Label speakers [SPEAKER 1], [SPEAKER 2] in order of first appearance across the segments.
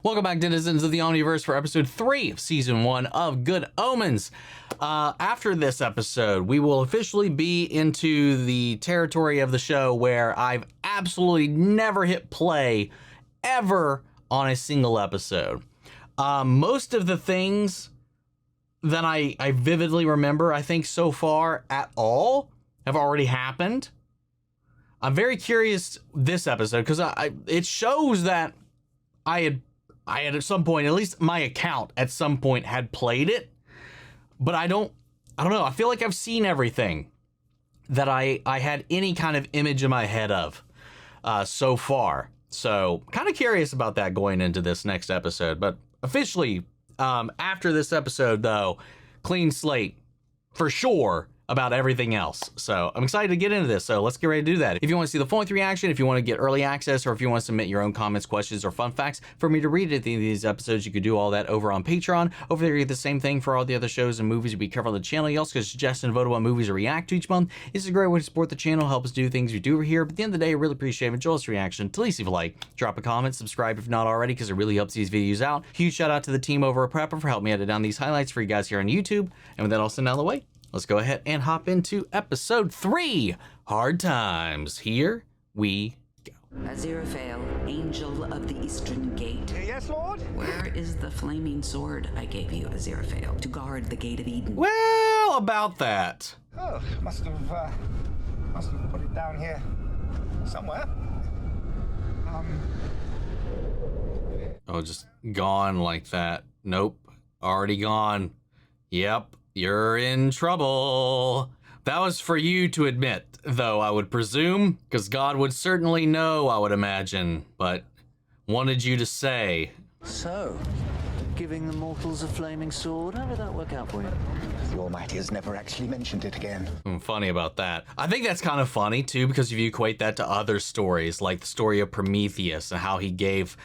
[SPEAKER 1] Welcome back, denizens of the Omniverse, for episode 3 of season 1 of Good Omens. After this episode, we will officially be into the territory of the show where I've absolutely never hit play ever on a single episode. Most of the things that I vividly remember, I think so far at all, have already happened. I'm very curious this episode because it shows that I had at some point, at least my account at some point had played it, but I don't know. I feel like I've seen everything that I had any kind of image in my head of so far. So kind of curious about that going into this next episode, but officially after this episode though, clean slate for sure about everything else. So I'm excited to get into this. So let's get ready to do that. If you want to see the full-length reaction, if you want to get early access, or if you want to submit your own comments, questions, or fun facts for me to read at the end of these episodes, you could do all that over on Patreon. Over there, you get the same thing for all the other shows and movies we cover on the channel. You also can suggest and vote on what movies to react to each month. This is a great way to support the channel, help us do things we do over here. But at the end of the day, I really appreciate Joel's reaction. To least leave a like, drop a comment, subscribe if not already, because it really helps these videos out. Huge shout out to the team over at Prepper for helping me edit down these highlights for you guys here on YouTube. And with that all said and out of the way, let's go ahead and hop into episode 3, Hard Times. Here we go.
[SPEAKER 2] Aziraphale, Angel of the Eastern Gate.
[SPEAKER 3] Yes, Lord?
[SPEAKER 2] Where is the flaming sword I gave you, Aziraphale, to guard the Gate of Eden?
[SPEAKER 1] Well, about that.
[SPEAKER 3] Oh, must have put it down here somewhere.
[SPEAKER 1] Oh, just gone like that. Nope, already gone. Yep, you're in trouble. That was for you to admit, though, I would presume, because God would certainly know, I would imagine, but wanted you to say.
[SPEAKER 4] So, giving the mortals a flaming sword, how did that work out for you?
[SPEAKER 3] The Almighty has never actually mentioned it again.
[SPEAKER 1] Funny about that. I think that's kind of funny, too, because if you equate that to other stories, like the story of Prometheus and how he gave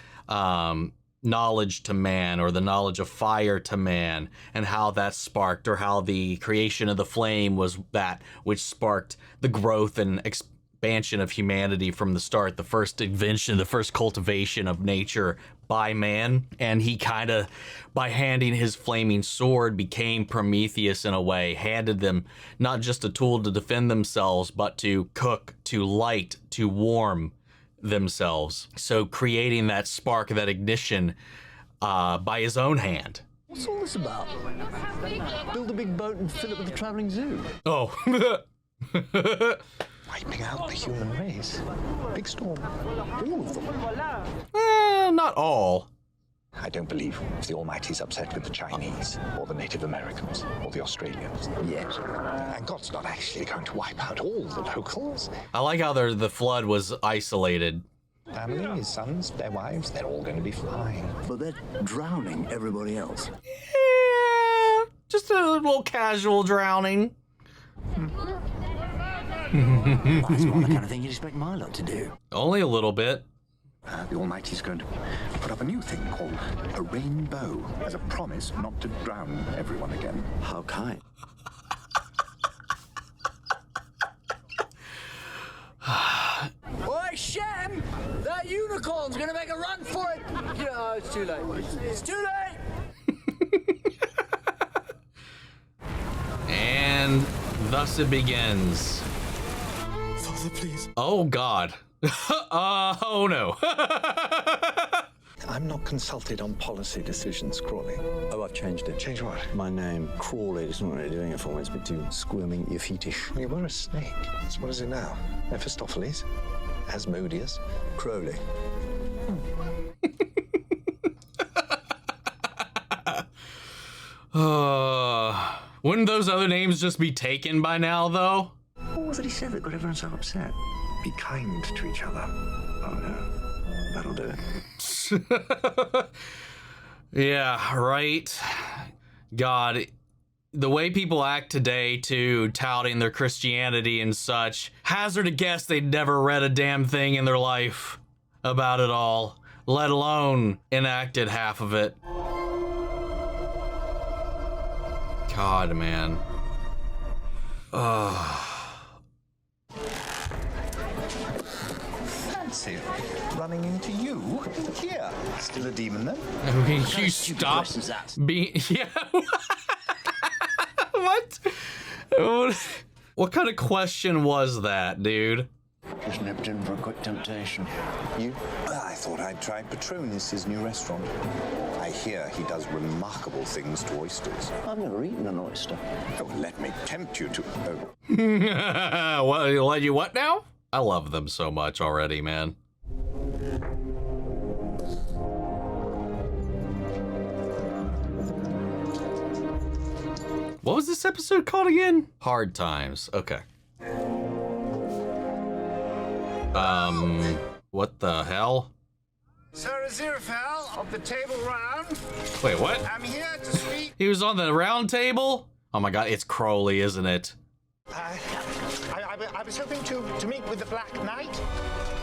[SPEAKER 1] knowledge to man, or the knowledge of fire to man, and how that sparked, or how the creation of the flame was that which sparked the growth and expansion of humanity from the start, the first invention, the first cultivation of nature by man. And he kind of, by handing his flaming sword, became Prometheus in a way, handed them not just a tool to defend themselves, but to cook, to light, to warm themselves. So creating that spark, that ignition by his own hand.
[SPEAKER 4] What's all this about? Build a big boat and fill it with a traveling zoo.
[SPEAKER 1] Oh.
[SPEAKER 3] Wiping out the human race. Big storm. All of them.
[SPEAKER 1] Not all.
[SPEAKER 3] I don't believe if the Almighty's upset with the Chinese, or the Native Americans, or the Australians. Yes. And God's not actually going to wipe out all the locals.
[SPEAKER 1] I like how the flood was isolated.
[SPEAKER 3] Family, his sons, their wives, they're all going to be fine.
[SPEAKER 4] But they're drowning everybody else.
[SPEAKER 1] Yeah, just a little casual drowning.
[SPEAKER 4] That's not the kind of thing you'd expect my lot to do.
[SPEAKER 1] Only a little bit.
[SPEAKER 3] The Almighty's going to put up a new thing called a rainbow as a promise not to drown everyone again.
[SPEAKER 4] How kind.
[SPEAKER 5] Oi, Shem! That unicorn's gonna make a run for it! Yeah, it's too late. It's too late!
[SPEAKER 1] And thus it begins.
[SPEAKER 3] Father, please.
[SPEAKER 1] Oh, God. Oh, no.
[SPEAKER 3] I'm not consulted on policy decisions, Crawley.
[SPEAKER 4] Oh, I've changed it.
[SPEAKER 3] Change what?
[SPEAKER 4] My name, Crawley, is not really doing it for me. It's a bit too squirming, your fetish.
[SPEAKER 3] You were a snake. So what is it now? Mephistopheles? Asmodeus?
[SPEAKER 4] Crowley.
[SPEAKER 1] Wouldn't those other names just be taken by now, though?
[SPEAKER 4] What was it he said that got everyone so upset?
[SPEAKER 3] Be kind to each other.
[SPEAKER 4] Oh, no. That'll do it.
[SPEAKER 1] Yeah, right. God, the way people act today, too, touting their Christianity and such, hazard a guess they'd never read a damn thing in their life about it all, let alone enacted half of it. God, man.
[SPEAKER 3] impressive. Running into you here. Still a demon then?
[SPEAKER 1] I mean, you stop being. Yeah. What? What kind of question was that, dude?
[SPEAKER 4] Just nipped in for a quick temptation.
[SPEAKER 3] You? I thought I'd try Petronius, his new restaurant. I hear he does remarkable things to oysters.
[SPEAKER 4] I've never eaten an oyster.
[SPEAKER 3] Oh, let me tempt you to...
[SPEAKER 1] What? Let you what now? I love them so much already, man. What was this episode called again? Hard Times. Okay. What the hell?
[SPEAKER 6] Sir Aziraphale of the Table Round.
[SPEAKER 1] Wait, what?
[SPEAKER 6] I'm here to speak.
[SPEAKER 1] He was on the round table? Oh my god, it's Crowley, isn't it?
[SPEAKER 6] I was hoping to meet with the Black Knight.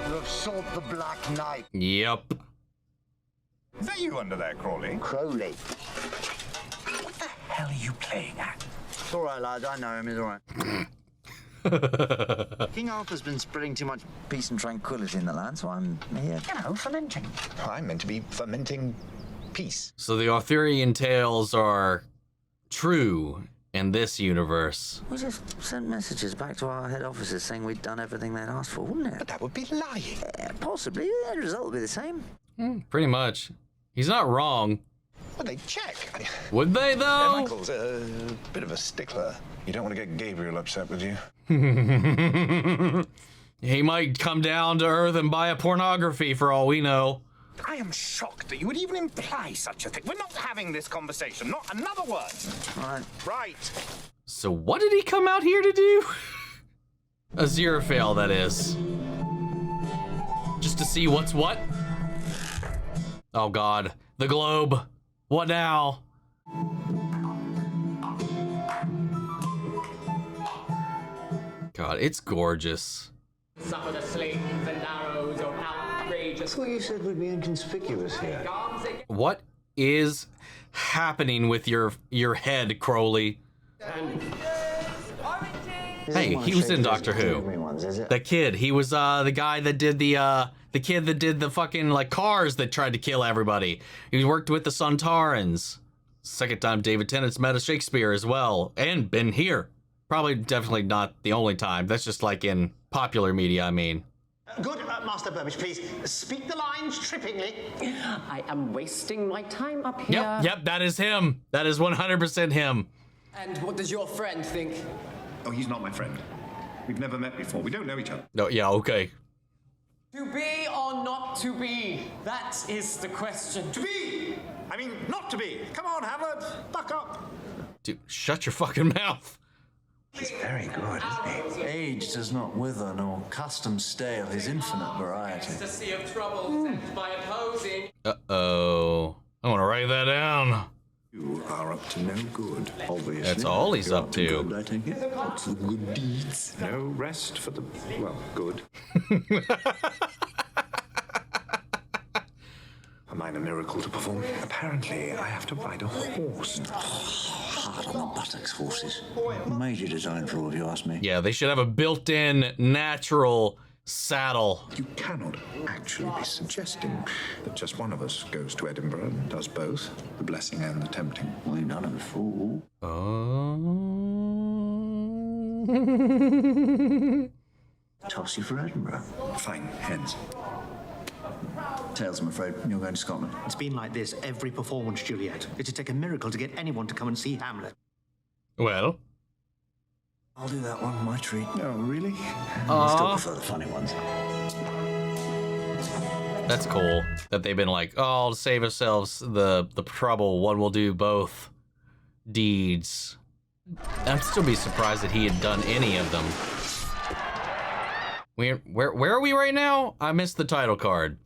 [SPEAKER 3] You have sought the Black Knight.
[SPEAKER 1] Yep.
[SPEAKER 3] Is that you under there, Crawley?
[SPEAKER 4] Crowley.
[SPEAKER 3] What the hell are you playing at?
[SPEAKER 4] It's all right, lad. I know him. He's all right. King Arthur's been spreading too much peace and tranquility in the land, so I'm here.
[SPEAKER 3] You know, fermenting. I'm meant to be fermenting peace.
[SPEAKER 1] So the Arthurian tales are true in this universe.
[SPEAKER 4] We just sent messages back to our head offices saying we'd done everything they'd asked for, wouldn't it?
[SPEAKER 3] But that would be lying.
[SPEAKER 4] Possibly. The end result would be the same.
[SPEAKER 1] Pretty much. He's not wrong.
[SPEAKER 3] Well, they check.
[SPEAKER 1] Would they, though?
[SPEAKER 3] Michael's a bit of a stickler. You don't want to get Gabriel upset with you.
[SPEAKER 1] He might come down to Earth and buy a pornography for all we know.
[SPEAKER 6] I am shocked that you would even imply such a thing. We're not having this conversation. Not another word.
[SPEAKER 4] Right.
[SPEAKER 6] Right.
[SPEAKER 1] So what did he come out here to do? Aziraphale, that is. Just to see what's what? Oh god. The globe. What now? God, it's gorgeous.
[SPEAKER 7] Suffer the slings and arrows of outrageous.
[SPEAKER 4] I thought you said we'd be inconspicuous here.
[SPEAKER 1] What is happening with your head, Crowley? Hey, he was in Doctor Who. The kid, he was the guy that did the kid that did the fucking like cars that tried to kill everybody. He worked with the Sontarans. Second time David Tennant's met a Shakespeare as well, and been here. Probably definitely not the only time. That's just like in popular media, I mean.
[SPEAKER 6] Good, Master Burbage, please speak the lines trippingly.
[SPEAKER 7] I am wasting my time up here.
[SPEAKER 1] Yep, that is him. That is 100% him.
[SPEAKER 7] And what does your friend think?
[SPEAKER 8] Oh, he's not my friend. We've never met before. We don't know each other.
[SPEAKER 1] No, yeah, okay.
[SPEAKER 7] To be or not to be? That is the question.
[SPEAKER 6] To be! I mean, not to be. Come on, Howard, buck up.
[SPEAKER 1] Dude, shut your fucking mouth.
[SPEAKER 3] He's very good, isn't he?
[SPEAKER 4] Age does not wither, nor custom stale his infinite variety.
[SPEAKER 7] The sea of trouble sent by opposing.
[SPEAKER 1] Uh-oh. I want to write that down.
[SPEAKER 8] You are up to no good, obviously.
[SPEAKER 1] That's all he's
[SPEAKER 8] You're
[SPEAKER 1] up to.
[SPEAKER 8] Good, I take it. What's the good deeds? No rest for the, well, good. A minor miracle to perform. Apparently, I have to ride a horse.
[SPEAKER 4] Hard on the buttocks, horses. Major design for all, if you ask me.
[SPEAKER 1] Yeah, they should have a built-in natural saddle.
[SPEAKER 8] You cannot actually be suggesting that just one of us goes to Edinburgh and does both, the blessing and the tempting.
[SPEAKER 4] We've done it before. Toss you for Edinburgh.
[SPEAKER 8] Fine, heads.
[SPEAKER 4] Tails, I'm afraid. You're going to Scotland.
[SPEAKER 6] It's been like this every performance, Juliet. It'd take a miracle to get anyone to come and see Hamlet.
[SPEAKER 1] Well.
[SPEAKER 4] I'll do that one, my treat.
[SPEAKER 8] Oh, really?
[SPEAKER 4] I still prefer the funny ones.
[SPEAKER 1] That's cool that they've been like, oh, to save ourselves the trouble, one will do both deeds. I'd still be surprised that he had done any of them. Where are we right now? I missed the title card.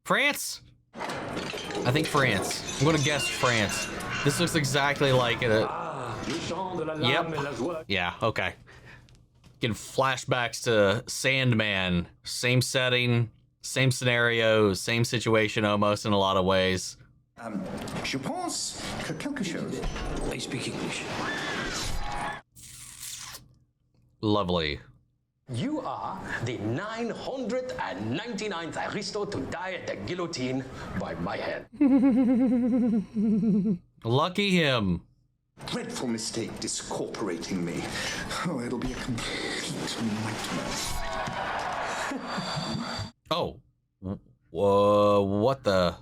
[SPEAKER 1] France? I think France. I'm gonna guess France. This looks exactly like it. Yep. Yeah, okay. Getting flashbacks to Sandman. Same setting, same scenario, same situation almost in a lot of ways.
[SPEAKER 8] Je pense que quelque chose.
[SPEAKER 4] I speak English.
[SPEAKER 1] Lovely.
[SPEAKER 9] You are the 999th aristo to die at the guillotine by my hand.
[SPEAKER 1] Lucky him.
[SPEAKER 8] Dreadful mistake discorporating me. Oh, it'll be a complete nightmare.
[SPEAKER 1] Oh. What the?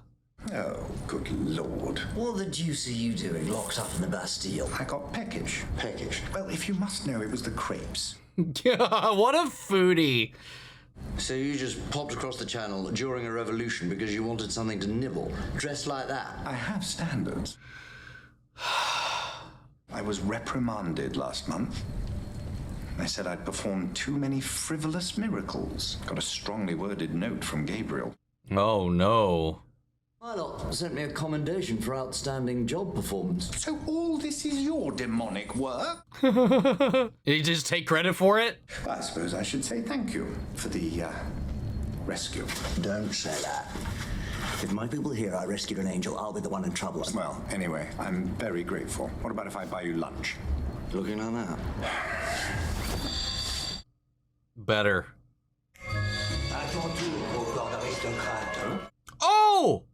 [SPEAKER 8] Oh, good lord.
[SPEAKER 5] What the deuce are you doing locked up in the Bastille?
[SPEAKER 8] I got peckish. Peckish? Well, if you must know, it was the crepes.
[SPEAKER 1] What a foodie.
[SPEAKER 5] So you just popped across the channel during a revolution because you wanted something to nibble, dressed like that?
[SPEAKER 8] I have standards. I was reprimanded last month. They said I'd performed too many frivolous miracles. Got a strongly worded note from Gabriel.
[SPEAKER 1] Oh, no.
[SPEAKER 5] My lot sent me a commendation for outstanding job performance.
[SPEAKER 8] So all this is your demonic work?
[SPEAKER 1] Did he just take credit for it?
[SPEAKER 8] I suppose I should say thank you for the rescue.
[SPEAKER 5] Don't say that. If my people hear I rescued an angel, I'll be the one in trouble.
[SPEAKER 8] Well, anyway, I'm very grateful. What about if I buy you lunch?
[SPEAKER 5] Looking like that.
[SPEAKER 1] Better.
[SPEAKER 5] I thought you were called God of Eastern character.
[SPEAKER 1] Oh!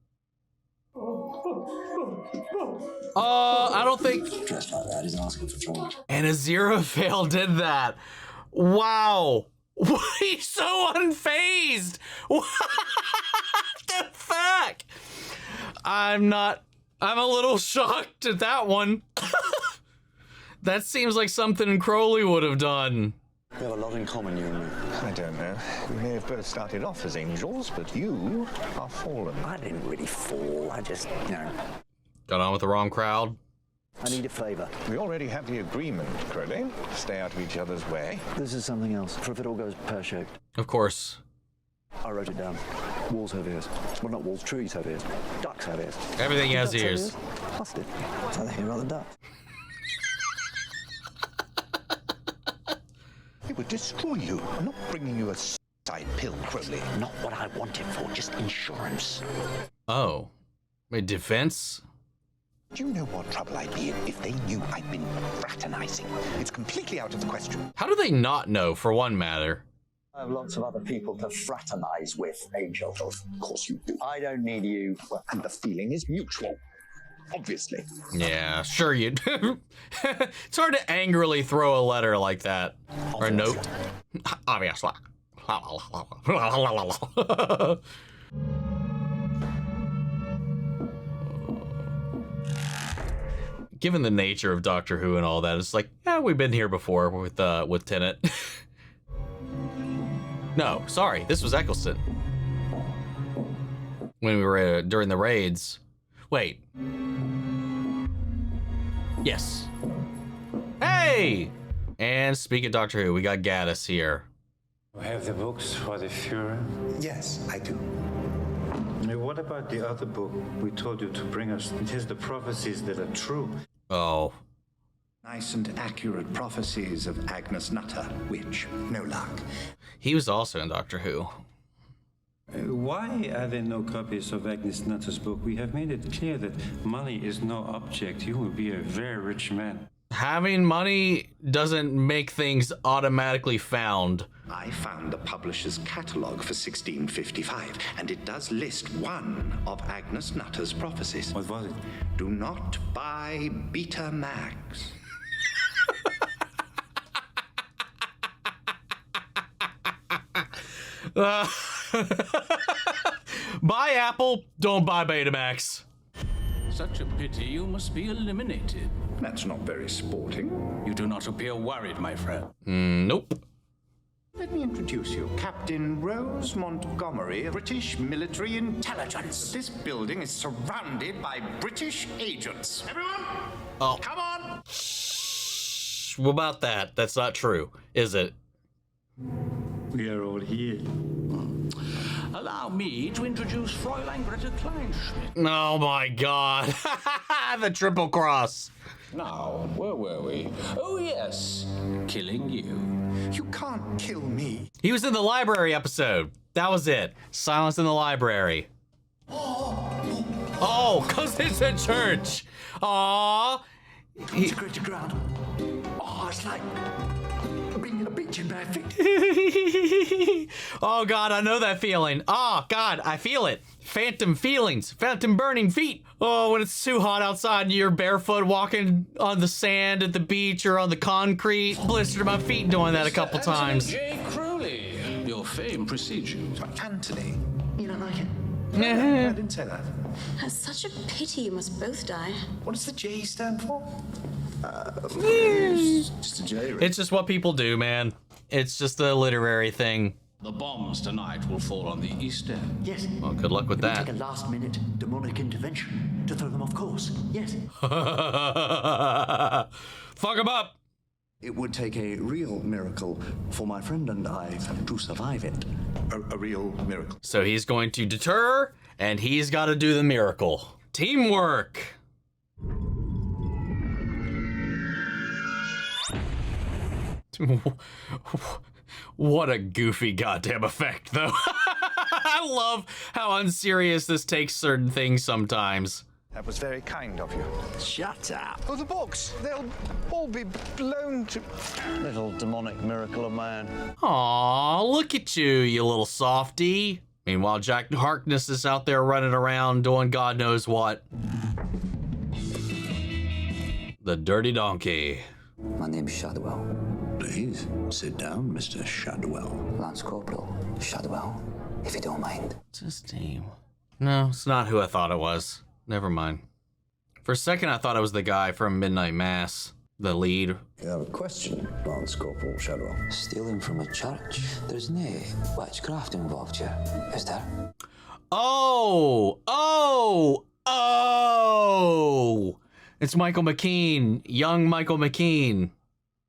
[SPEAKER 1] I don't think...
[SPEAKER 5] Dressed like that is asking for trouble.
[SPEAKER 1] And Aziraphale did that. Wow. He's so unfazed. What the fuck? I'm a little shocked at that one. That seems like something Crowley would have done.
[SPEAKER 5] We have a lot in common, you and me.
[SPEAKER 3] I don't know. We may have both started off as angels, but you are fallen.
[SPEAKER 5] I didn't really fall. I just,
[SPEAKER 1] Got on with the wrong crowd.
[SPEAKER 5] I need a favor.
[SPEAKER 3] We already have the agreement, Crowley. Stay out of each other's way.
[SPEAKER 4] This is something else. For if it all goes pear-shaped.
[SPEAKER 1] Of course.
[SPEAKER 4] I wrote it down. Walls have ears. Well, not walls, trees have ears. Ducks have ears.
[SPEAKER 1] Everything has
[SPEAKER 4] Ducks have
[SPEAKER 1] ears.
[SPEAKER 4] Busted. So they hear other ducks.
[SPEAKER 3] It would destroy you. I'm not bringing you a side pill, Crowley.
[SPEAKER 5] Not what I wanted for, just insurance.
[SPEAKER 1] Oh. Wait, defense?
[SPEAKER 3] Do you know what trouble I'd be in if they knew I'd been fraternizing? It's completely out of the question.
[SPEAKER 1] How do they not know, for one matter?
[SPEAKER 10] I have lots of other people to fraternize with, Angel. Of course you do. I don't need you.
[SPEAKER 3] Well, and the feeling is mutual. Obviously.
[SPEAKER 1] Yeah, sure you do. It's hard to angrily throw a letter like that. Or a note. Obviously. Given the nature of Doctor Who and all that, it's like, yeah, we've been here before with Tennant. No, sorry, this was Eccleston. When we were during the raids. Wait. Yes. Hey! And speaking of Doctor Who, we got Gaddis here.
[SPEAKER 11] You have the books for the Führer?
[SPEAKER 8] Yes, I do.
[SPEAKER 11] Now, what about the other book we told you to bring us? It has the prophecies that are true.
[SPEAKER 1] Oh.
[SPEAKER 8] Nice and accurate prophecies of Agnes Nutter, which, no luck.
[SPEAKER 1] He was also in Doctor Who.
[SPEAKER 11] Why are there no copies of Agnes Nutter's book? We have made it clear that money is no object. You will be a very rich man.
[SPEAKER 1] Having money doesn't make things automatically found.
[SPEAKER 8] I found the publisher's catalogue for 1655, and it does list one of Agnes Nutter's prophecies.
[SPEAKER 11] What was it?
[SPEAKER 8] Do not buy Betamax.
[SPEAKER 1] Buy Apple, don't buy Betamax.
[SPEAKER 12] Such a pity you must be eliminated.
[SPEAKER 8] That's not very sporting.
[SPEAKER 12] You do not appear worried, my friend.
[SPEAKER 1] Nope.
[SPEAKER 8] Let me introduce you. Captain Rose Montgomery, British Military Intelligence. This building is surrounded by British agents. Everyone, come on!
[SPEAKER 1] Shh, what about that? That's not true, is it?
[SPEAKER 11] We are all here.
[SPEAKER 12] Allow me to introduce Fräulein Greta Kleinschmidt.
[SPEAKER 1] Oh my god. The triple cross.
[SPEAKER 12] Now, where were we? Oh yes, killing you.
[SPEAKER 8] You can't kill me.
[SPEAKER 1] He was in the library episode. That was it. Silence in the library. Oh, because it's a church. Aww.
[SPEAKER 5] It's a greater ground. Oh, it's like
[SPEAKER 13] being a bitch and bad fit.
[SPEAKER 1] Oh God, I know that feeling. Oh God, I feel it. Phantom feelings, phantom burning feet. Oh, when it's too hot outside and you're barefoot walking on the sand at the beach or on the concrete. Blistered my feet doing that a couple times.
[SPEAKER 12] J. Crowley, your fame precedes you.
[SPEAKER 13] Anthony. You don't like it?
[SPEAKER 1] No,
[SPEAKER 13] I didn't say that.
[SPEAKER 14] That's such a pity you must both die.
[SPEAKER 13] What does the J stand for? It's just a J.
[SPEAKER 1] It's just what people do, man. It's just a literary thing.
[SPEAKER 12] The bombs tonight will fall on the East End.
[SPEAKER 4] Yes.
[SPEAKER 1] Well, good luck with
[SPEAKER 4] It would
[SPEAKER 1] that.
[SPEAKER 4] take a last-minute demonic intervention to throw them off course. Yes.
[SPEAKER 1] Fuck them up.
[SPEAKER 13] It would take a real miracle for my friend and I to survive it. A real miracle.
[SPEAKER 1] So he's going to deter, and he's got to do the miracle. Teamwork. What a goofy goddamn effect, though. I love how unserious this takes certain things sometimes.
[SPEAKER 3] That was very kind of you.
[SPEAKER 4] Shut up.
[SPEAKER 3] Oh, the books. They'll all be blown to...
[SPEAKER 10] Little demonic miracle of man.
[SPEAKER 1] Aw, look at you, you little softy. Meanwhile, Jack Harkness is out there running around doing God knows what. The dirty donkey.
[SPEAKER 15] My name's Shadwell.
[SPEAKER 13] Please, sit down, Mr. Shadwell.
[SPEAKER 15] Lance Corporal Shadwell, if you don't mind.
[SPEAKER 1] What's his name? No, it's not who I thought it was. Never mind. For a second, I thought it was the guy from Midnight Mass, the lead.
[SPEAKER 15] You have a question, Lance Corporal Shadwell? Stealing from a church? There's no witchcraft involved here, is there?
[SPEAKER 1] Oh! It's Michael McKean, young Michael McKean.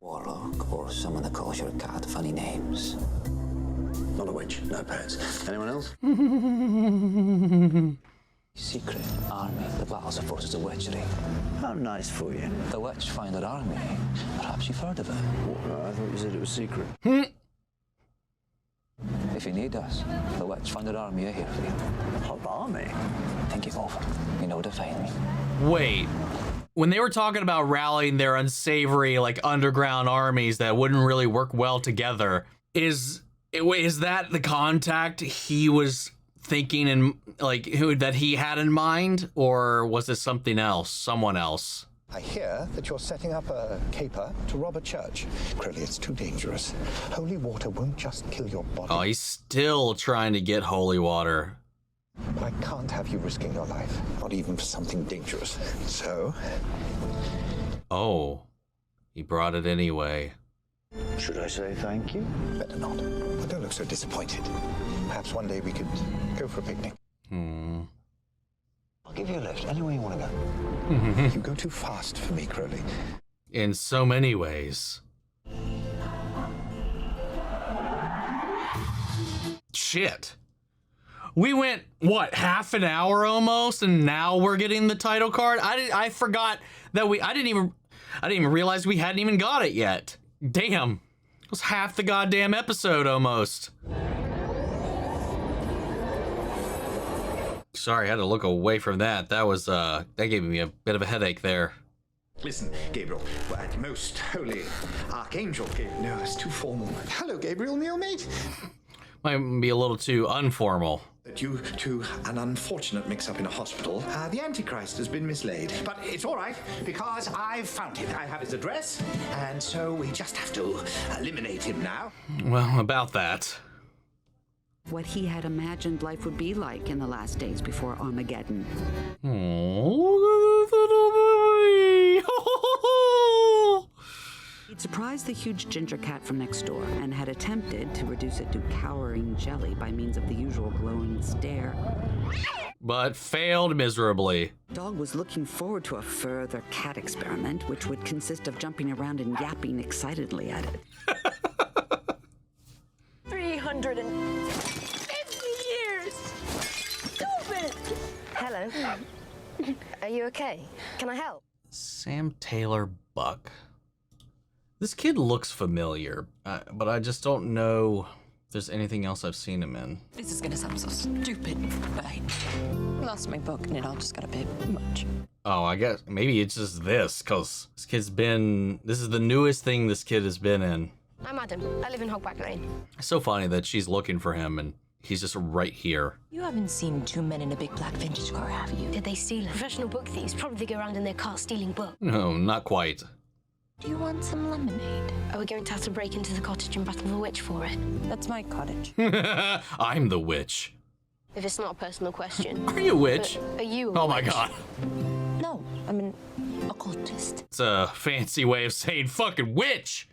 [SPEAKER 15] Warlock, or someone that calls your cat funny names.
[SPEAKER 13] Not a witch, no pets. Anyone else?
[SPEAKER 15] Secret army that battles the forces of witchery.
[SPEAKER 10] How nice for you.
[SPEAKER 15] The Witchfinder Army. Perhaps you've heard of it.
[SPEAKER 10] I thought you said it was secret.
[SPEAKER 15] If you need us, the Witchfinder Army are here for you.
[SPEAKER 10] What army?
[SPEAKER 15] Think it over. You know where to find me.
[SPEAKER 1] Wait. When they were talking about rallying their unsavory, like, underground armies that wouldn't really work well together, is that the contact he was thinking and, like, who that he had in mind? Or was it something else? Someone else?
[SPEAKER 3] I hear that you're setting up a caper to rob a church. Crowley, it's too dangerous. Holy water won't just kill your body.
[SPEAKER 1] Oh, he's still trying to get holy water.
[SPEAKER 3] But I can't have you risking your life, not even for something dangerous. So...
[SPEAKER 1] Oh, he brought it anyway.
[SPEAKER 10] Should I say thank you?
[SPEAKER 3] Better not. Well, don't look so disappointed. Perhaps one day we could go for a picnic.
[SPEAKER 15] I'll give you a lift anywhere you want to go.
[SPEAKER 3] You go too fast for me, Crowley.
[SPEAKER 1] In so many ways. Shit. We went, what, half an hour almost, and now we're getting the title card? I forgot that I didn't even realize we hadn't even got it yet. Damn. It was half the goddamn episode almost. Sorry, I had to look away from that. That was, that gave me a bit of a headache there.
[SPEAKER 8] Listen, Gabriel, at most holy Archangel Gabriel.
[SPEAKER 3] No, it's too formal. Hello, Gabriel, meal mate.
[SPEAKER 1] Might be a little too unformal.
[SPEAKER 8] Due to an unfortunate mix-up in a hospital, the Antichrist has been mislaid. But it's all right, because I've found him. I have his address, and so we just have to eliminate him now.
[SPEAKER 1] Well, about that.
[SPEAKER 2] What he had imagined life would be like in the last days before Armageddon. He'd surprised the huge ginger cat from next door and had attempted to reduce it to cowering jelly by means of the usual glowing stare.
[SPEAKER 1] But failed miserably.
[SPEAKER 2] Dog was looking forward to a further cat experiment, which would consist of jumping around and yapping excitedly at it.
[SPEAKER 16] 350 years! Stupid! Hello. Are you okay? Can I help?
[SPEAKER 1] Sam Taylor Buck. This kid looks familiar, but I just don't know if there's anything else I've seen him in.
[SPEAKER 17] This is gonna sound so stupid, but I lost my book and it all just got a bit much.
[SPEAKER 1] Oh, I guess maybe it's just this, because this is the newest thing this kid has been in.
[SPEAKER 18] I'm Adam. I live in Hogback Lane.
[SPEAKER 1] It's so funny that she's looking for him and he's just right here.
[SPEAKER 17] You haven't seen two men in a big black vintage car, have you?
[SPEAKER 18] Did they steal it? Professional book thieves probably go around in their car stealing books.
[SPEAKER 1] No, not quite.
[SPEAKER 17] Do you want some lemonade?
[SPEAKER 18] Are we going to have to break into the cottage and battle the witch for it?
[SPEAKER 17] That's my cottage.
[SPEAKER 1] I'm the witch.
[SPEAKER 18] If it's not a personal question.
[SPEAKER 1] Are you a witch?
[SPEAKER 18] Are you a
[SPEAKER 1] Oh my
[SPEAKER 18] witch?
[SPEAKER 1] god.
[SPEAKER 17] No, I'm an occultist.
[SPEAKER 1] It's a fancy way of saying fucking witch.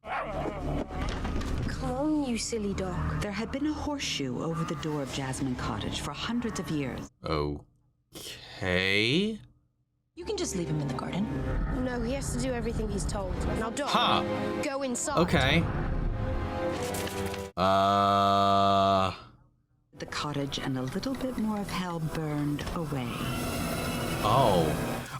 [SPEAKER 2] Come on, you silly dog. There had been a horseshoe over the door of Jasmine Cottage for hundreds of years.
[SPEAKER 1] Okay.
[SPEAKER 17] You can just leave him in the garden.
[SPEAKER 18] No, he has to do everything he's told. Now, dog, go inside.
[SPEAKER 1] Okay.
[SPEAKER 2] The cottage and a little bit more of hell burned away.
[SPEAKER 1] Oh.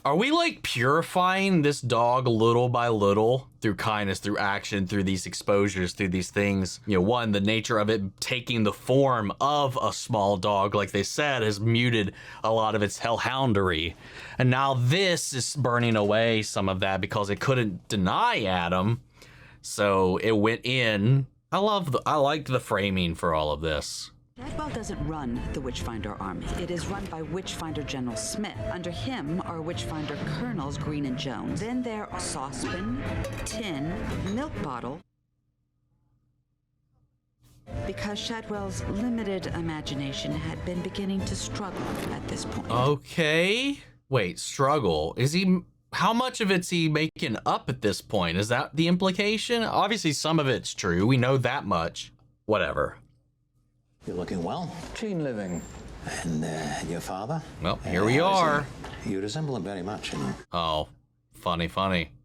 [SPEAKER 1] Are we like purifying this dog little by little through kindness, through action, through these exposures, through these things? You know, one, the nature of it taking the form of a small dog, like they said, has muted a lot of its hellhoundery. And now this is burning away some of that because it couldn't deny Adam. So it went in. I like the framing for all of this.
[SPEAKER 2] Shadwell doesn't run the Witchfinder Army. It is run by Witchfinder General Smith. Under him are Witchfinder Colonels Green and Jones. Then there are saucepan, tin, milk bottle. Because Shadwell's limited imagination had been beginning to struggle at this point.
[SPEAKER 1] Okay. Wait, struggle. Is he... How much of it's he making up at this point? Is that the implication? Obviously, some of it's true. We know that much. Whatever.
[SPEAKER 15] You're looking well. Clean living. And your father?
[SPEAKER 1] Well, here we are.
[SPEAKER 15] You resemble him very much, you know.
[SPEAKER 1] Oh, funny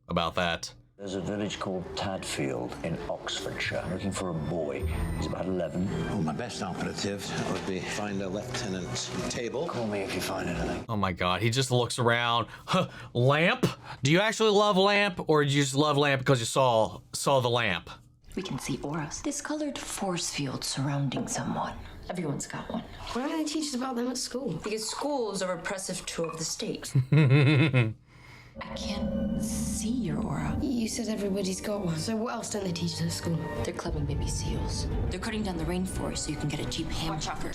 [SPEAKER 1] about that.
[SPEAKER 15] There's a village called Tadfield in Oxfordshire. Looking for a boy. He's about 11. Oh, my best operative would be find a lieutenant table. Call me if you find anything.
[SPEAKER 1] Oh my god, he just looks around. Huh, lamp? Do you actually love lamp, or do you just love lamp because you saw the lamp?
[SPEAKER 17] We can see auras. Discolored force fields surrounding someone. Everyone's got one.
[SPEAKER 18] Why don't they teach us about them at school?
[SPEAKER 17] Because school is a repressive tool of the state. I can't see your aura.
[SPEAKER 18] You said everybody's got one. So what else don't they teach us at school?
[SPEAKER 17] They're clubbing baby seals. They're cutting down the rainforest so you can get a cheap ham chopper.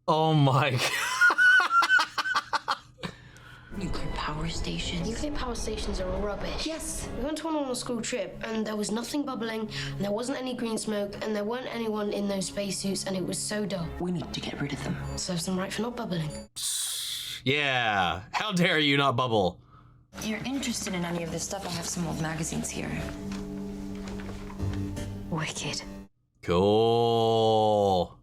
[SPEAKER 1] Oh my god.
[SPEAKER 17] Nuclear power stations.
[SPEAKER 18] Nuclear power stations are rubbish.
[SPEAKER 17] Yes.
[SPEAKER 18] We went to one on a school trip, and there was nothing bubbling, and there wasn't any green smoke, and there weren't anyone in those spacesuits, and it was so dull.
[SPEAKER 17] We need to get rid of them.
[SPEAKER 18] Serves them right for not bubbling.
[SPEAKER 1] Yeah. How dare you not bubble?
[SPEAKER 17] If you're interested in any of this stuff, I have some old magazines here.
[SPEAKER 18] Wicked.
[SPEAKER 1] Cool.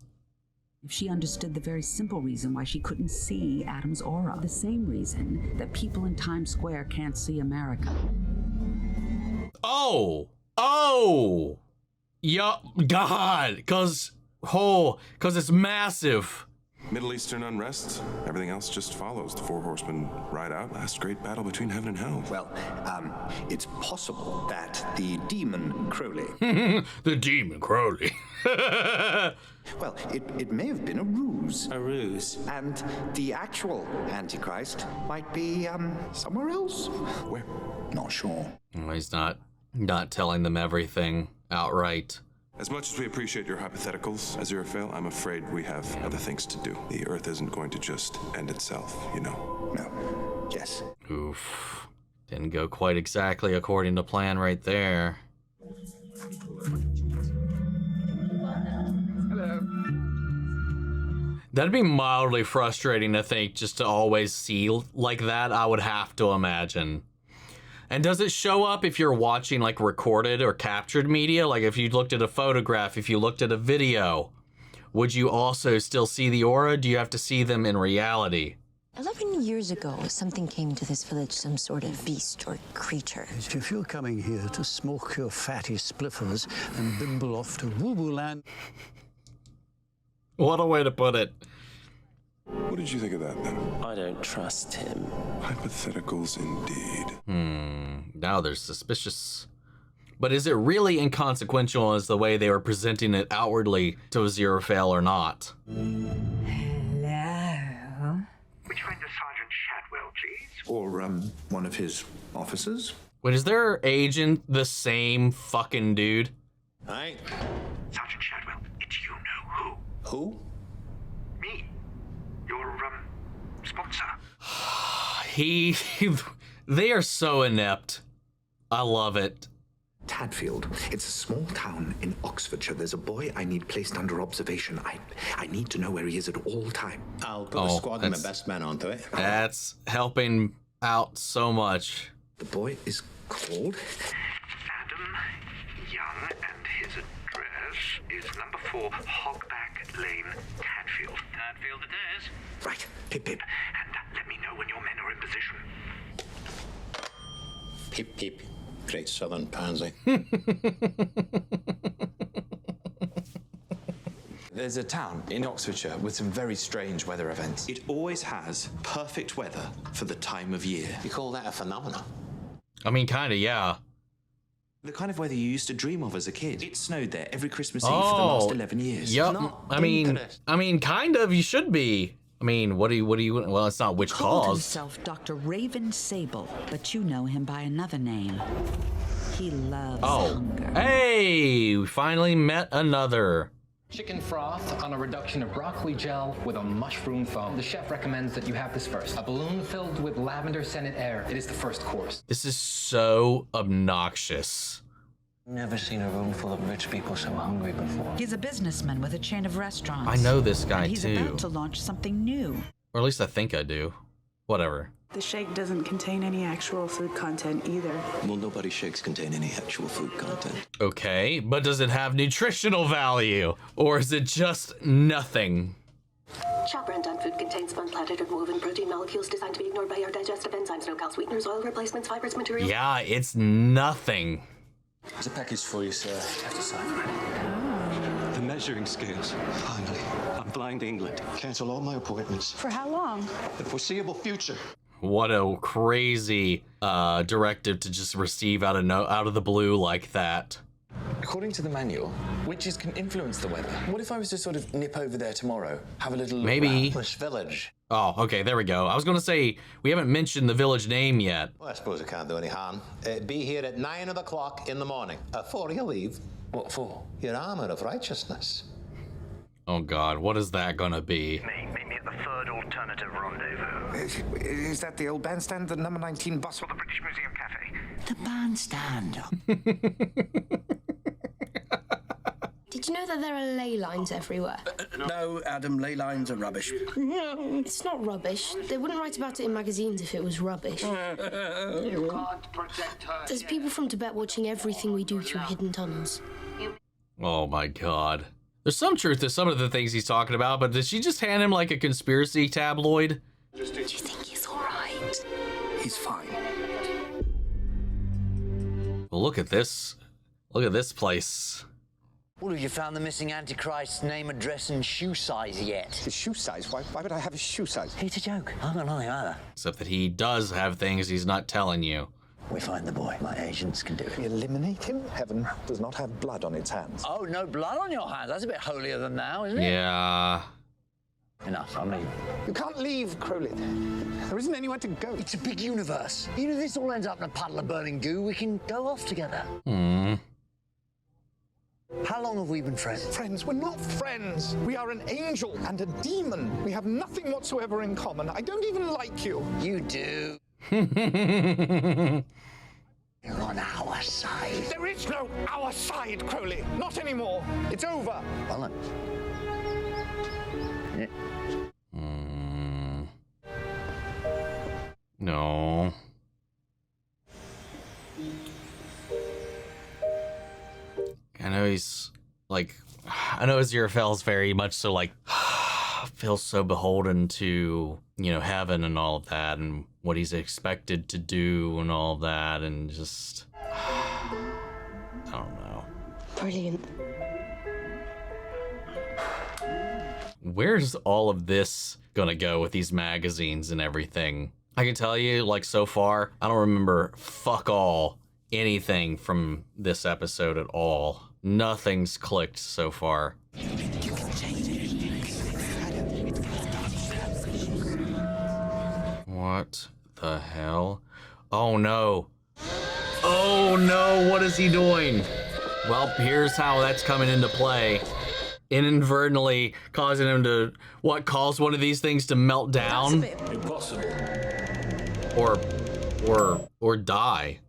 [SPEAKER 2] She understood the very simple reason why she couldn't see Adam's aura. The same reason that people in Times Square can't see America.
[SPEAKER 1] Oh! Yeah, God! Cause it's massive.
[SPEAKER 19] Middle Eastern unrest, everything else just follows. The four horsemen ride out, last great battle between heaven and hell.
[SPEAKER 8] Well, it's possible that the demon Crowley...
[SPEAKER 1] The demon Crowley.
[SPEAKER 8] Well, it may have been a ruse.
[SPEAKER 11] A ruse?
[SPEAKER 8] And the actual Antichrist might be, somewhere else.
[SPEAKER 19] Where?
[SPEAKER 8] Not sure.
[SPEAKER 1] Well, he's not telling them everything outright.
[SPEAKER 19] As much as we appreciate your hypotheticals, Aziraphale, I'm afraid we have other things to do. The Earth isn't going to just end itself, you know.
[SPEAKER 8] No. Yes.
[SPEAKER 1] Oof. Didn't go quite exactly according to plan right there.
[SPEAKER 19] Hello.
[SPEAKER 1] That'd be mildly frustrating to think, just to always see like that, I would have to imagine. And does it show up if you're watching like recorded or captured media? Like if you looked at a photograph, if you looked at a video, would you also still see the aura? Do you have to see them in reality?
[SPEAKER 17] 11 years ago, something came to this village, some sort of beast or creature.
[SPEAKER 20] If you're coming here to smoke your fatty spliffers and bimble off to woo-woo land...
[SPEAKER 1] What a way to put it.
[SPEAKER 19] What did you think of that, then?
[SPEAKER 9] I don't trust him.
[SPEAKER 19] Hypotheticals indeed.
[SPEAKER 1] Now they're suspicious. But is it really inconsequential as the way they were presenting it outwardly to Aziraphale or not?
[SPEAKER 10] Hello?
[SPEAKER 8] Which finder Sergeant Shadwell, please? Or, one of his officers?
[SPEAKER 1] Wait, is their agent the same fucking dude?
[SPEAKER 15] Aye.
[SPEAKER 8] Sergeant Shadwell, it's you know who.
[SPEAKER 15] Who?
[SPEAKER 8] Me. Your, sponsor.
[SPEAKER 1] They are so inept. I love it.
[SPEAKER 3] Tadfield. It's a small town in Oxfordshire. There's a boy I need placed under observation. I need to know where he is at all time.
[SPEAKER 15] I'll put a squad of my best men onto it.
[SPEAKER 1] That's helping out so much.
[SPEAKER 3] The boy is called
[SPEAKER 8] Adam Young, and his address is number 4 Hogback Lane, Tadfield. Tadfield it is.
[SPEAKER 3] Right. Pip, pip.
[SPEAKER 8] And let me know when your men are in position.
[SPEAKER 15] Peep, peep. Great southern pansy.
[SPEAKER 21] There's a town in Oxfordshire with some very strange weather events. It always has perfect weather for the time of year.
[SPEAKER 15] You call that a phenomenon?
[SPEAKER 1] I mean, kind of, yeah.
[SPEAKER 21] The kind of weather you used to dream of as a kid. It snowed there every Christmas Eve for the last 11 years.
[SPEAKER 1] Yep. I mean, kind of. You should be. I mean, what do you? Well, it's not which
[SPEAKER 2] Called
[SPEAKER 1] cause.
[SPEAKER 2] himself Dr. Raven Sable, but you know him by another name. He loves hunger.
[SPEAKER 1] Hey, we finally met another.
[SPEAKER 22] Chicken froth on a reduction of broccoli gel with a mushroom foam. The chef recommends that you have this first. A balloon filled with lavender scented air. It is the first course.
[SPEAKER 1] This is so obnoxious.
[SPEAKER 15] Never seen a room full of rich people so hungry before.
[SPEAKER 2] He's a businessman with a chain of restaurants.
[SPEAKER 1] I know this guy
[SPEAKER 2] and he's
[SPEAKER 1] too.
[SPEAKER 2] about to launch something new.
[SPEAKER 1] Or at least I think I do. Whatever.
[SPEAKER 23] The shake doesn't contain any actual food content either.
[SPEAKER 15] Well, nobody's shakes contain any actual food content.
[SPEAKER 1] Okay, but does it have nutritional value? Or is it just nothing?
[SPEAKER 14] Shop brand done food contains unplatted or woven protein molecules designed to be ignored by our digestive enzymes, no cal sweeteners, oil replacements, fibers, materials.
[SPEAKER 1] Yeah, it's nothing.
[SPEAKER 15] There's a package for you, sir. You have to sign for it.
[SPEAKER 11] The measuring scales.
[SPEAKER 15] Finally.
[SPEAKER 11] I'm flying to England.
[SPEAKER 15] Cancel all my appointments.
[SPEAKER 23] For how long?
[SPEAKER 15] The foreseeable future.
[SPEAKER 1] What a crazy directive to just receive out of the blue like that.
[SPEAKER 21] According to the manual, witches can influence the weather. What if I was to sort of nip over there tomorrow, have a little look
[SPEAKER 1] Maybe.
[SPEAKER 21] around?
[SPEAKER 15] This village.
[SPEAKER 1] Oh, okay, there we go. I was going to say, we haven't mentioned the village name yet.
[SPEAKER 15] Well, I suppose it can't do any harm. Be here at 9 o'clock in the morning. Before you leave.
[SPEAKER 21] What for?
[SPEAKER 15] Your armor of righteousness.
[SPEAKER 1] Oh, God, what is that going to be?
[SPEAKER 8] Meet me at the third alternative rendezvous. Is that the old bandstand, the number 19 bus, or the British Museum Cafe?
[SPEAKER 12] The bandstand.
[SPEAKER 18] Did you know that there are ley lines everywhere?
[SPEAKER 12] No, Adam, ley lines are rubbish.
[SPEAKER 18] No, it's not rubbish. They wouldn't write about it in magazines if it was rubbish.
[SPEAKER 8] You can't protect her.
[SPEAKER 18] There's people from Tibet watching everything we do through hidden tunnels.
[SPEAKER 1] Oh, my God. There's some truth to some of the things he's talking about, but did she just hand him like a conspiracy tabloid?
[SPEAKER 18] Do you think he's all right?
[SPEAKER 12] He's fine.
[SPEAKER 1] Well, look at this. Look at this place.
[SPEAKER 5] Well, have you found the missing Antichrist's name, address, and shoe size yet?
[SPEAKER 3] His shoe size? Why would I have his shoe size?
[SPEAKER 5] It's a joke. I don't know either.
[SPEAKER 1] Except that he does have things he's not telling you.
[SPEAKER 5] We find the boy. My agents can do it.
[SPEAKER 3] We eliminate him? Heaven does not have blood on its hands.
[SPEAKER 5] Oh, no blood on your hands. That's a bit holier than thou, isn't it?
[SPEAKER 1] Yeah.
[SPEAKER 5] Enough, I'm leaving.
[SPEAKER 3] You can't leave, Crowley. There isn't anywhere to go.
[SPEAKER 5] It's a big universe. Even if this all ends up in a puddle of burning goo, we can go off together. How long have we been friends?
[SPEAKER 3] Friends? We're not friends. We are an angel and a demon. We have nothing whatsoever in common. I don't even like you.
[SPEAKER 5] You do. You're on our side.
[SPEAKER 3] There is no our side, Crowley. Not anymore. It's over.
[SPEAKER 5] Well then.
[SPEAKER 1] No. I know he's like, I know Aziraphale's very much so like, feels so beholden to, you know, heaven and all of that and what he's expected to do and all of that and just, I don't know.
[SPEAKER 18] Brilliant.
[SPEAKER 1] Where's all of this gonna go with these magazines and everything? I can tell you, like, so far, I don't remember fuck all anything from this episode at all. Nothing's clicked so far. What the hell? Oh no. Oh no, what is he doing? Well, here's how that's coming into play. Inadvertently causing him to, cause one of these things to melt down?
[SPEAKER 12] Impossible.
[SPEAKER 1] Or die.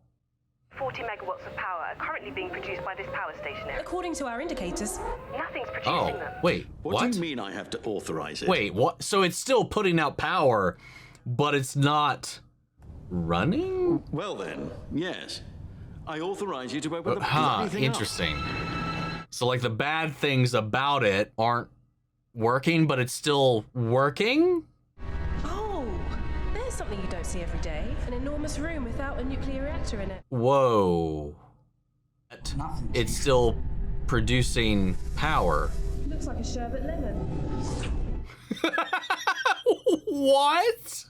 [SPEAKER 4] 40 megawatts of power are currently being produced by this power station. According to our indicators, nothing's producing
[SPEAKER 1] Oh,
[SPEAKER 4] them.
[SPEAKER 1] wait,
[SPEAKER 6] What do you mean I have to authorize it?
[SPEAKER 1] Wait, what? So it's still putting out power, but it's not running?
[SPEAKER 6] Well then, yes. I authorize you to open the anything
[SPEAKER 1] Interesting. So like the bad things about it aren't working, but it's still working?
[SPEAKER 4] Oh, there's something you don't see every day. An enormous room without a nuclear reactor in it.
[SPEAKER 1] Whoa. It's still producing power.
[SPEAKER 4] Looks like a sherbet lemon.
[SPEAKER 1] What?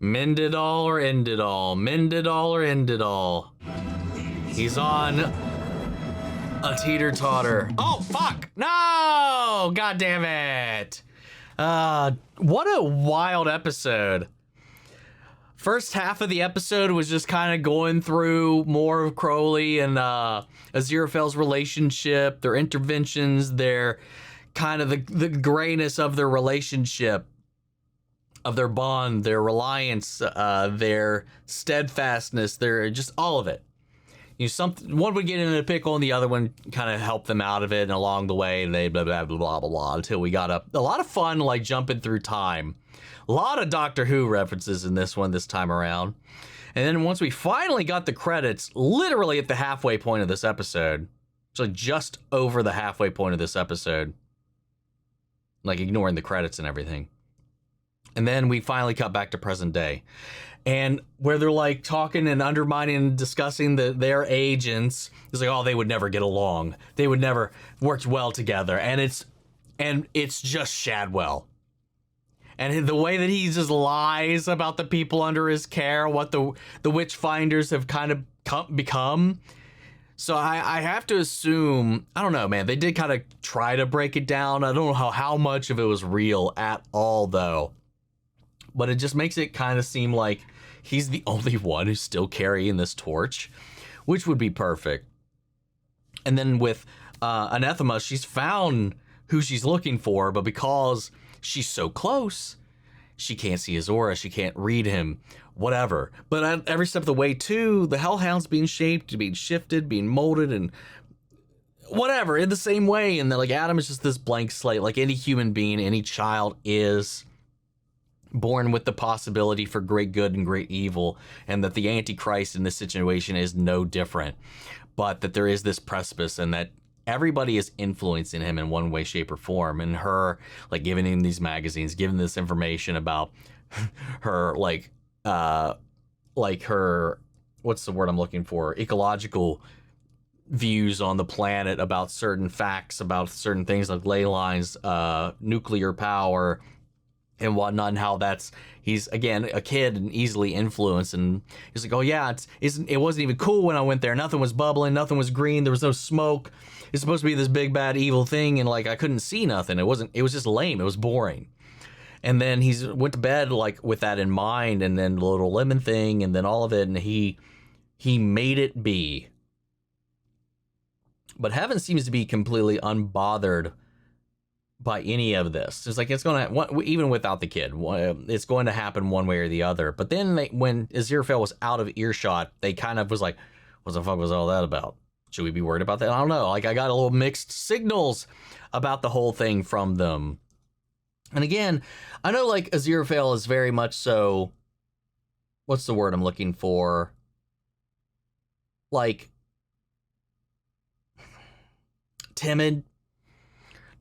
[SPEAKER 1] Mend it all or end it all. Mend it all or end it all. He's on a teeter-totter. Oh, fuck! No! God damn it! What a wild episode. First half of the episode was just kind of going through more of Crowley and Aziraphale's relationship, their interventions, their kind of the grayness of their relationship, of their bond, their reliance, their steadfastness, their just all of it. You know, one would get into a pickle and the other one kind of helped them out of it, and along the way they blah blah blah blah blah, blah until we got a lot of fun like jumping through time. A lot of Doctor Who references in this one this time around. And then once we finally got the credits, literally at the halfway point of this episode, so just over the halfway point of this episode, like ignoring the credits and everything. And then we finally cut back to present day. And where they're like talking and undermining and discussing their agents, it's like, oh, they would never get along. They would never work well together. And it's just Shadwell. And the way that he just lies about the people under his care, what the Witchfinders have kind of become. So I have to assume, I don't know, man, they did kind of try to break it down. I don't know how much of it was real at all, though. But it just makes it kind of seem like he's the only one who's still carrying this torch, which would be perfect. And then with Anathema, she's found who she's looking for, but because she's so close, she can't see his aura, she can't read him, whatever. But at every step of the way, too, the Hellhound's being shaped, being shifted, being molded, and whatever, in the same way. And then, like, Adam is just this blank slate, like any human being, any child is born with the possibility for great good and great evil, and that the Antichrist in this situation is no different, but that there is this precipice, and that everybody is influencing him in one way, shape, or form. And her, like, giving him these magazines, giving this information about her, like her, what's the word I'm looking for? Ecological views on the planet, about certain facts, about certain things like ley lines, nuclear power, and whatnot, and how he's again a kid and easily influenced. And he's like, oh yeah, it wasn't even cool when I went there. Nothing was bubbling, nothing was green, there was no smoke. It's supposed to be this big bad evil thing, and like I couldn't see nothing. It was just lame, it was boring. And then he's went to bed like with that in mind, and then the little lemon thing, and then all of it, and he made it be. But Heaven seems to be completely unbothered by any of this. It's like it's going to, even without the kid, it's going to happen one way or the other. But then when Aziraphale was out of earshot, they kind of was like, what the fuck was all that about? Should we be worried about that? I don't know. Like, I got a little mixed signals about the whole thing from them. And again, I know like Aziraphale is very much so, what's the word I'm looking for? Like, timid,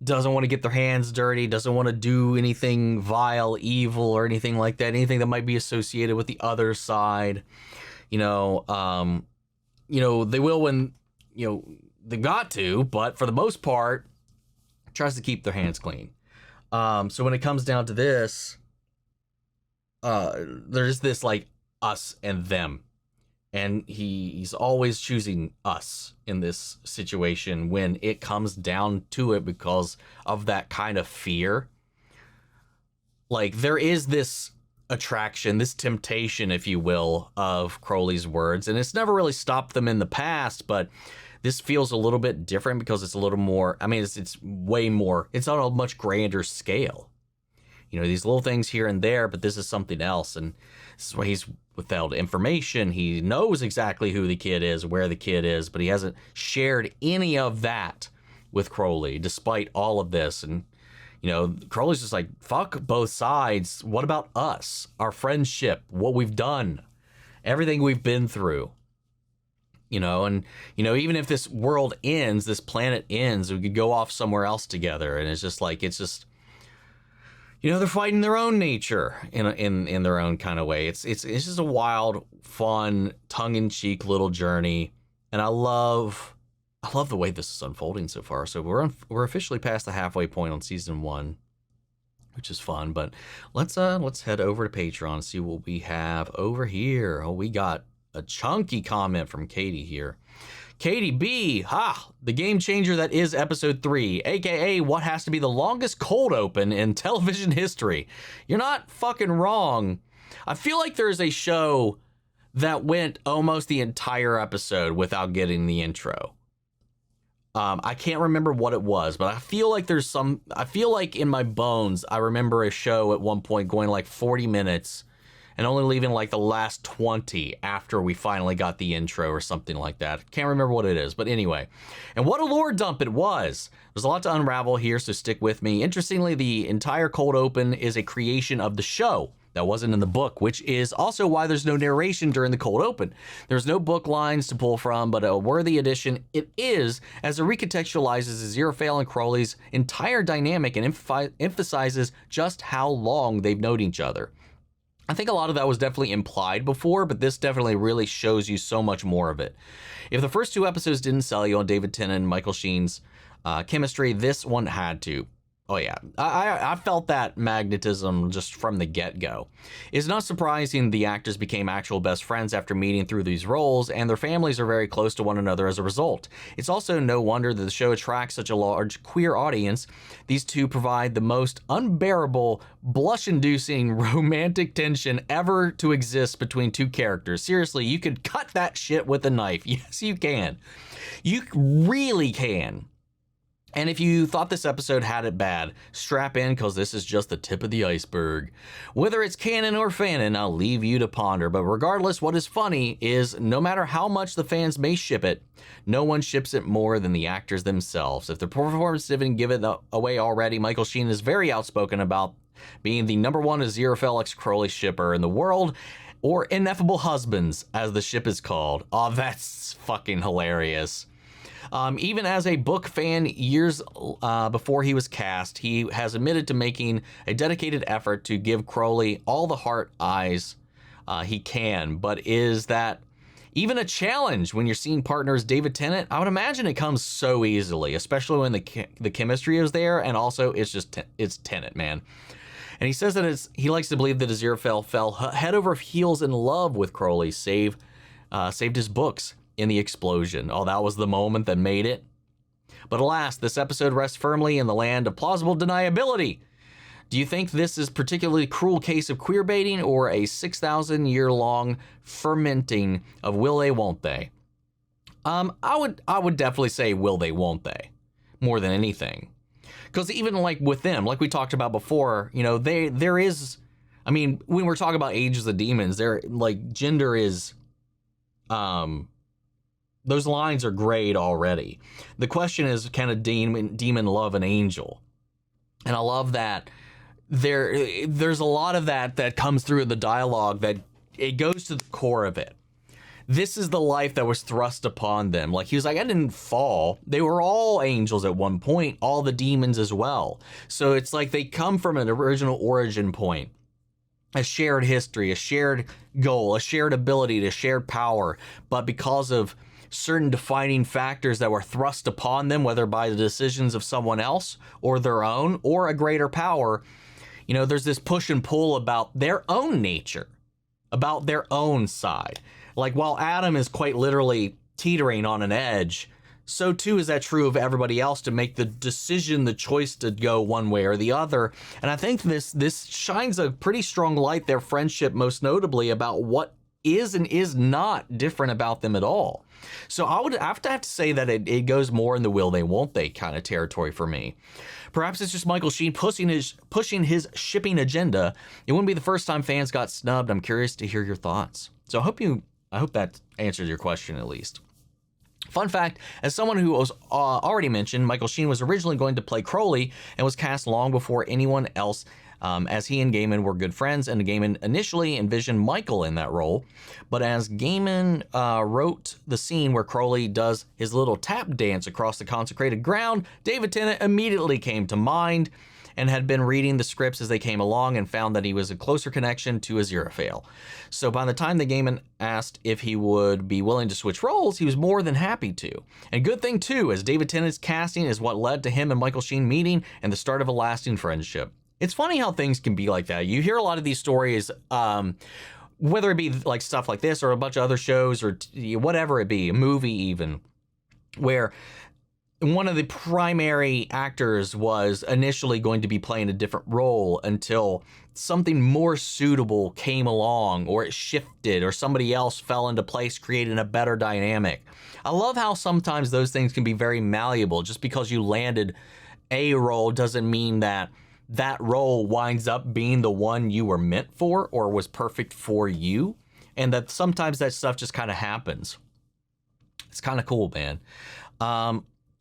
[SPEAKER 1] doesn't want to get their hands dirty, doesn't want to do anything vile, evil, or anything like that, anything that might be associated with the other side. They will when, they've got to, but for the most part, tries to keep their hands clean. So when it comes down to this, there's this like us and them. And he's always choosing us in this situation when it comes down to it because of that kind of fear. Like, there is this attraction, this temptation, if you will, of Crowley's words. And it's never really stopped them in the past, but this feels a little bit different because it's a little more, I mean, it's way more, it's on a much grander scale. You know, these little things here and there, but this is something else. And this is why he's withheld information. He knows exactly who the kid is, where the kid is, but he hasn't shared any of that with Crowley, despite all of this. And, you know, Crowley's just like, fuck both sides. What about us? Our friendship, what we've done, everything we've been through. You know, and, you know, even if this world ends, this planet ends, we could go off somewhere else together. And it's just like, it's just, you know, they're fighting their own nature in their own kind of way. It's just a wild, fun, tongue-in-cheek little journey. And I love the way this is unfolding so far. So we're officially past the halfway point on season 1, which is fun. But let's head over to Patreon and see what we have over here. Oh, we got a chunky comment from Katie here. Katie B, the game changer that is episode 3, aka what has to be the longest cold open in television history. You're not fucking wrong. I feel like there's a show that went almost the entire episode without getting the intro. I can't remember what it was, but I feel like in my bones, I remember a show at one point going like 40 minutes and only leaving like the last 20 after we finally got the intro or something like that. Can't remember what it is, but anyway. And what a lore dump it was. There's a lot to unravel here, so stick with me. Interestingly, the entire cold open is a creation of the show. That wasn't in the book, which is also why there's no narration during the cold open. There's no book lines to pull from, but a worthy addition it is, as it recontextualizes Aziraphale and Crowley's entire dynamic and emphasizes just how long they've known each other. I think a lot of that was definitely implied before, but this definitely really shows you so much more of it. If the first 2 episodes didn't sell you on David Tennant and Michael Sheen's chemistry, this one had to. Oh yeah, I felt that magnetism just from the get-go. It's not surprising the actors became actual best friends after meeting through these roles, and their families are very close to one another as a result. It's also no wonder that the show attracts such a large queer audience. These two provide the most unbearable, blush-inducing romantic tension ever to exist between 2 characters. Seriously, you could cut that shit with a knife. Yes, you can. You really can. And if you thought this episode had it bad, strap in, because this is just the tip of the iceberg. Whether it's canon or fanon, I'll leave you to ponder. But regardless, what is funny is no matter how much the fans may ship it, no one ships it more than the actors themselves. If the performance didn't give it away already, Michael Sheen is very outspoken about being the #1 Aziraphale x Crowley shipper in the world, or Ineffable Husbands, as the ship is called. Oh, that's fucking hilarious. Even as a book fan years before he was cast, he has admitted to making a dedicated effort to give Crowley all the heart eyes he can. But is that even a challenge when you're seeing partners David Tennant? I would imagine it comes so easily, especially when the chemistry is there, and also it's Tennant, man. And he says that he likes to believe that Aziraphale fell head over heels in love with Crowley, saved his books in the explosion. Oh, that was the moment that made it. But alas, this episode rests firmly in the land of plausible deniability. Do you think this is a particularly cruel case of queer baiting, or a 6,000-year-long fermenting of will they, won't they? I would definitely say will they, won't they, more than anything. Because even like with them, like we talked about before, you know, there is, I mean, when we're talking about Ages of Demons, there, like, gender is, those lines are grayed already. The question is, can a demon love an angel? And I love that there's a lot of that comes through in the dialogue, that it goes to the core of it. This is the life that was thrust upon them. Like, he was like, I didn't fall. They were all angels at one point, all the demons as well. So it's like they come from an original origin point, a shared history, a shared goal, a shared ability, a shared power. But because of certain defining factors that were thrust upon them, whether by the decisions of someone else or their own or a greater power, you know, there's this push and pull about their own nature, about their own side. Like, while Adam is quite literally teetering on an edge, so too is that true of everybody else to make the decision, the choice to go one way or the other. And I think this shines a pretty strong light, their friendship most notably, about what is and is not different about them at all. So I would have to say that it goes more in the will they won't they kind of territory for me. Perhaps it's just Michael Sheen pushing his shipping agenda. It wouldn't be the first time fans got snubbed. I'm curious to hear your thoughts. So I hope that answers your question at least. Fun fact, as someone who was already mentioned, Michael Sheen was originally going to play Crowley and was cast long before anyone else, as he and Gaiman were good friends, and Gaiman initially envisioned Michael in that role. But as Gaiman wrote the scene where Crowley does his little tap dance across the consecrated ground, David Tennant immediately came to mind and had been reading the scripts as they came along and found that he was a closer connection to Aziraphale. So by the time the Gaiman asked if he would be willing to switch roles, he was more than happy to. And good thing too, as David Tennant's casting is what led to him and Michael Sheen meeting and the start of a lasting friendship. It's funny how things can be like that. You hear a lot of these stories, whether it be like stuff like this or a bunch of other shows or whatever it be, a movie even, where one of the primary actors was initially going to be playing a different role until something more suitable came along, or it shifted, or somebody else fell into place, creating a better dynamic. I love how sometimes those things can be very malleable. Just because you landed a role doesn't mean that that role winds up being the one you were meant for or was perfect for you. And that sometimes that stuff just kind of happens. It's kind of cool, man.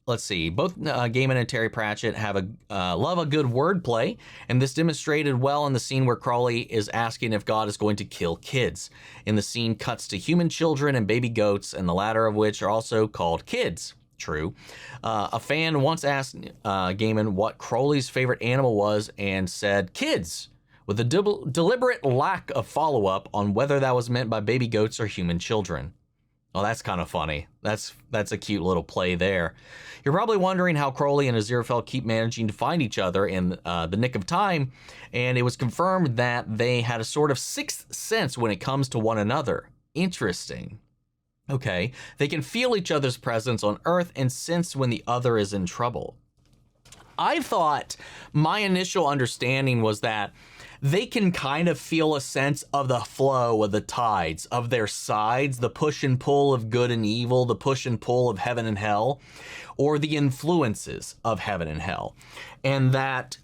[SPEAKER 1] Let's see. Both Gaiman and Terry Pratchett have love a good wordplay, and this demonstrated well in the scene where Crowley is asking if God is going to kill kids. In the scene, cuts to human children and baby goats, and the latter of which are also called kids. True. A fan once asked Gaiman what Crowley's favorite animal was and said kids, with a deliberate lack of follow-up on whether that was meant by baby goats or human children. Oh, that's kind of funny. That's a cute little play there. You're probably wondering how Crowley and Aziraphale keep managing to find each other in the nick of time, and it was confirmed that they had a sort of sixth sense when it comes to one another. Interesting. Okay, they can feel each other's presence on Earth and sense when the other is in trouble. I thought my initial understanding was that they can kind of feel a sense of the flow of the tides of their sides, the push and pull of good and evil, the push and pull of heaven and hell, or the influences of heaven and hell. And that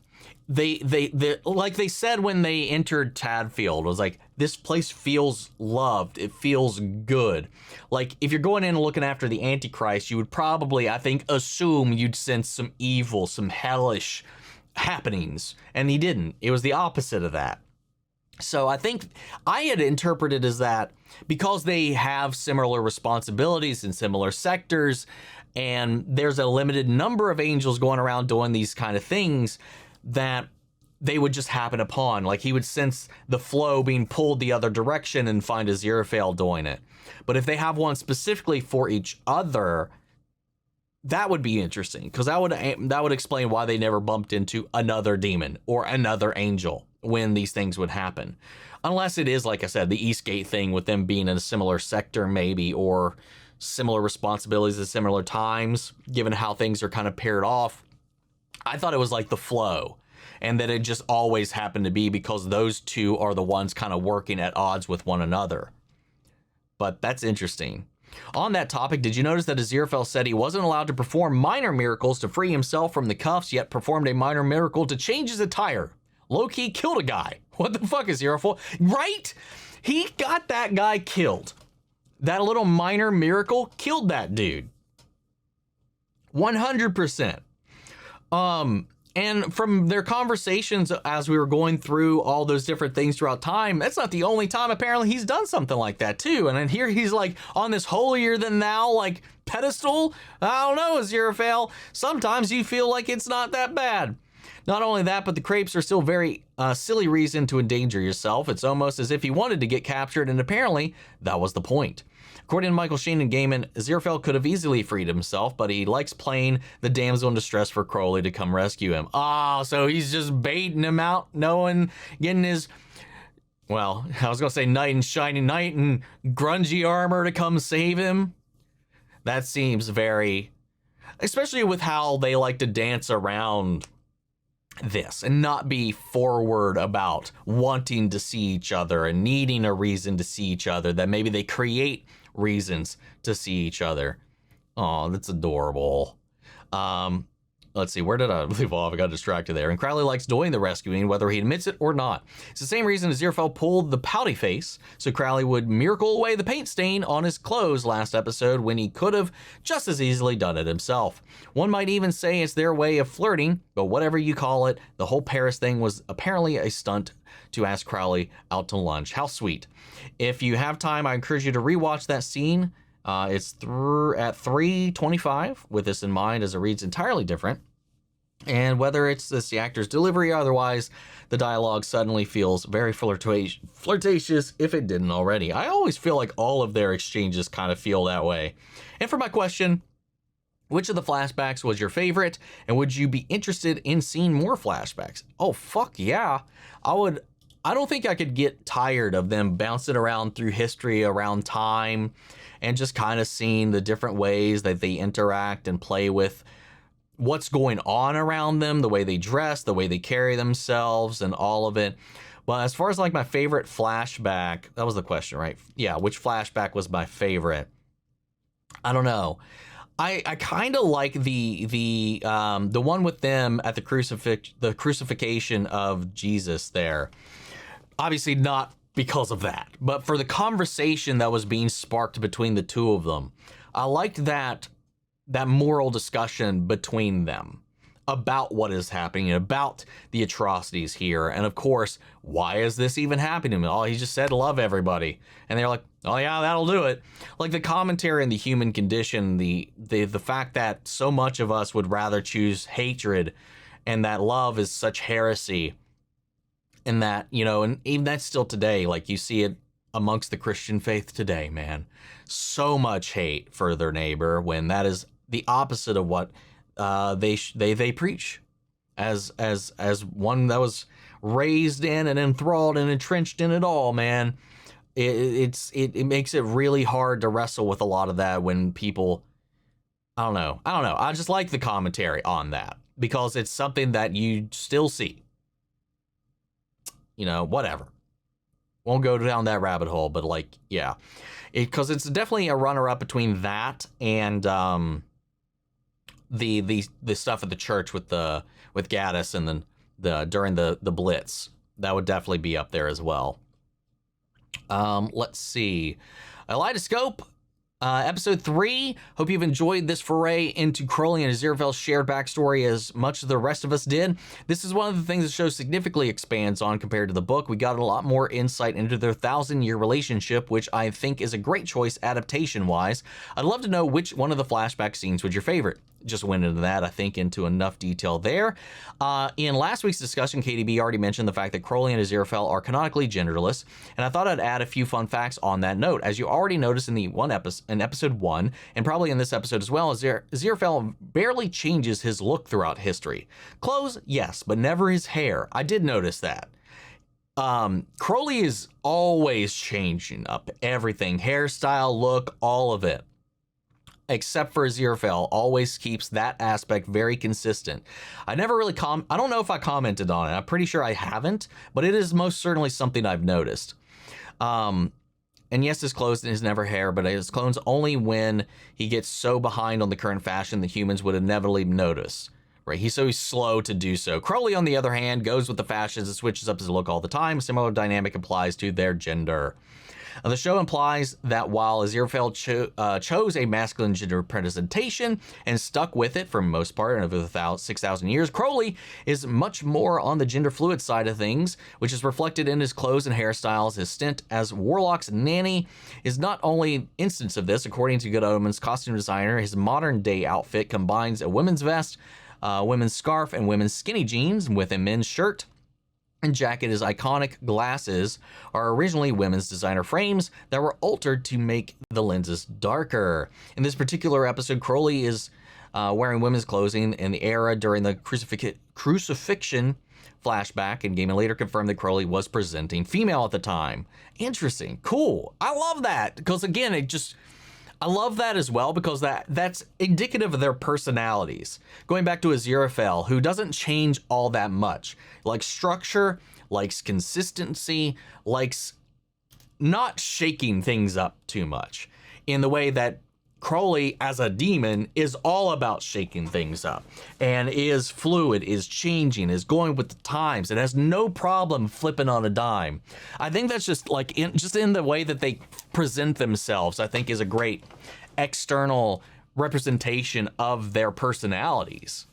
[SPEAKER 1] they like they said when they entered Tadfield, was like, this place feels loved, it feels good. Like if you're going in and looking after the Antichrist, you would probably, I think, assume you'd sense some evil, some hellish happenings, and he didn't. It was the opposite of that. So I think I had interpreted as that because they have similar responsibilities in similar sectors, and there's a limited number of angels going around doing these kind of things, that they would just happen upon. Like he would sense the flow being pulled the other direction and find Aziraphale doing it. But if they have one specifically for each other, that would be interesting, because that would explain why they never bumped into another demon or another angel when these things would happen. Unless it is, like I said, the Eastgate thing with them being in a similar sector maybe, or similar responsibilities at similar times, given how things are kind of paired off. I thought it was like the flow, and that it just always happened to be because those two are the ones kind of working at odds with one another. But that's interesting. On that topic, did you notice that Aziraphale said he wasn't allowed to perform minor miracles to free himself from the cuffs, yet performed a minor miracle to change his attire? Low-key killed a guy. What the fuck, Aziraphale? Right? He got that guy killed. That little minor miracle killed that dude. 100%. And from their conversations as we were going through all those different things throughout time, that's not the only time apparently he's done something like that too. And then here he's like on this holier than thou like pedestal. I don't know, Aziraphale. Sometimes you feel like it's not that bad. Not only that, but the crepes are still very silly reason to endanger yourself. It's almost as if he wanted to get captured, and apparently that was the point. According to Michael Sheen and Gaiman, Aziraphale could have easily freed himself, but he likes playing the damsel in distress for Crowley to come rescue him. So he's just baiting him out, getting his, well, I was going to say knight in shining knight and grungy armor to come save him. That seems very especially with how they like to dance around this and not be forward about wanting to see each other and needing a reason to see each other, that maybe they create reasons to see each other. Oh, that's adorable. Let's see, where did I leave off? I got distracted there. And Crowley likes doing the rescuing, whether he admits it or not. It's the same reason Aziraphale pulled the pouty face, so Crowley would miracle away the paint stain on his clothes last episode when he could have just as easily done it himself. One might even say it's their way of flirting, but whatever you call it, the whole Paris thing was apparently a stunt to ask Crowley out to lunch. How sweet. If you have time, I encourage you to rewatch that scene. It's at 3:25 with this in mind, as it reads entirely different. And whether it's this, the actor's delivery or otherwise, the dialogue suddenly feels very flirtatious if it didn't already. I always feel like all of their exchanges kind of feel that way. And for my question, which of the flashbacks was your favorite? And would you be interested in seeing more flashbacks? Oh, fuck yeah. I would. I don't think I could get tired of them bouncing around through history, around time, and just kind of seeing the different ways that they interact and play with what's going on around them, the way they dress, the way they carry themselves, and all of it. Well, as far as like my favorite flashback, that was the question, right? Yeah, which flashback was my favorite? I don't know. I kind of like the one with them at the crucifixion of Jesus there. Obviously not because of that, but for the conversation that was being sparked between the two of them. I liked that moral discussion between them about what is happening, about the atrocities here. And of course, why is this even happening? Oh, he just said love everybody. And they're like, oh yeah, that'll do it. Like the commentary on the human condition, the fact that so much of us would rather choose hatred and that love is such heresy. And that, you know, and even that's still today, like you see it amongst the Christian faith today, man. So much hate for their neighbor when that is the opposite of what they preach as one that was raised in and enthralled and entrenched in it all, man. It makes it really hard to wrestle with a lot of that when people, I don't know. I just like the commentary on that because it's something that you still see. You know, whatever. Won't go down that rabbit hole, but like, yeah. Because it's definitely a runner-up between that and the stuff at the church with Gaddis and then during the Blitz. That would definitely be up there as well. Let's see. Kaleidoscope. Episode 3. Hope you've enjoyed this foray into Crowley and Aziraphale's shared backstory as much as the rest of us did. This is one of the things the show significantly expands on compared to the book. We got a lot more insight into their 1,000-year relationship, which I think is a great choice adaptation-wise. I'd love to know which one of the flashback scenes was your favorite. Just went into that, I think, into enough detail there. In last week's discussion, KDB already mentioned the fact that Crowley and Aziraphale are canonically genderless, and I thought I'd add a few fun facts on that note. As you already noticed in episode 1, and probably in this episode as well, Aziraphale barely changes his look throughout history. Clothes, yes, but never his hair. I did notice that. Crowley is always changing up everything, hairstyle, look, all of it. Except for Aziraphale, always keeps that aspect very consistent. I never really I don't know if I commented on it. I'm pretty sure I haven't, but it is most certainly something I've noticed. And yes, his clothes and his never hair, but his clones only when he gets so behind on the current fashion that humans would inevitably notice. Right? He's so slow to do so. Crowley, on the other hand, goes with the fashions and switches up his look all the time. A similar dynamic applies to their gender. The show implies that while Aziraphale chose a masculine gender representation and stuck with it for the most part over 6,000 years, Crowley is much more on the gender fluid side of things, which is reflected in his clothes and hairstyles. His stint as Warlock's nanny is not only an instance of this. According to Good Omens costume designer, his modern day outfit combines a women's vest, women's scarf, and women's skinny jeans with a men's shirt and jacket. His iconic glasses are originally women's designer frames that were altered to make the lenses darker. In this particular episode, Crowley is wearing women's clothing in the era during the crucifixion flashback, and Gaiman later confirmed that Crowley was presenting female at the time. Interesting. Cool. I love that because, again, I love that as well, because that's indicative of their personalities. Going back to Aziraphale, who doesn't change all that much. Likes structure, likes consistency, likes not shaking things up too much, in the way that Crowley as a demon is all about shaking things up and is fluid, is changing, is going with the times, and has no problem flipping on a dime. I think that's just like in the way that they present themselves, I think is a great external representation of their personalities,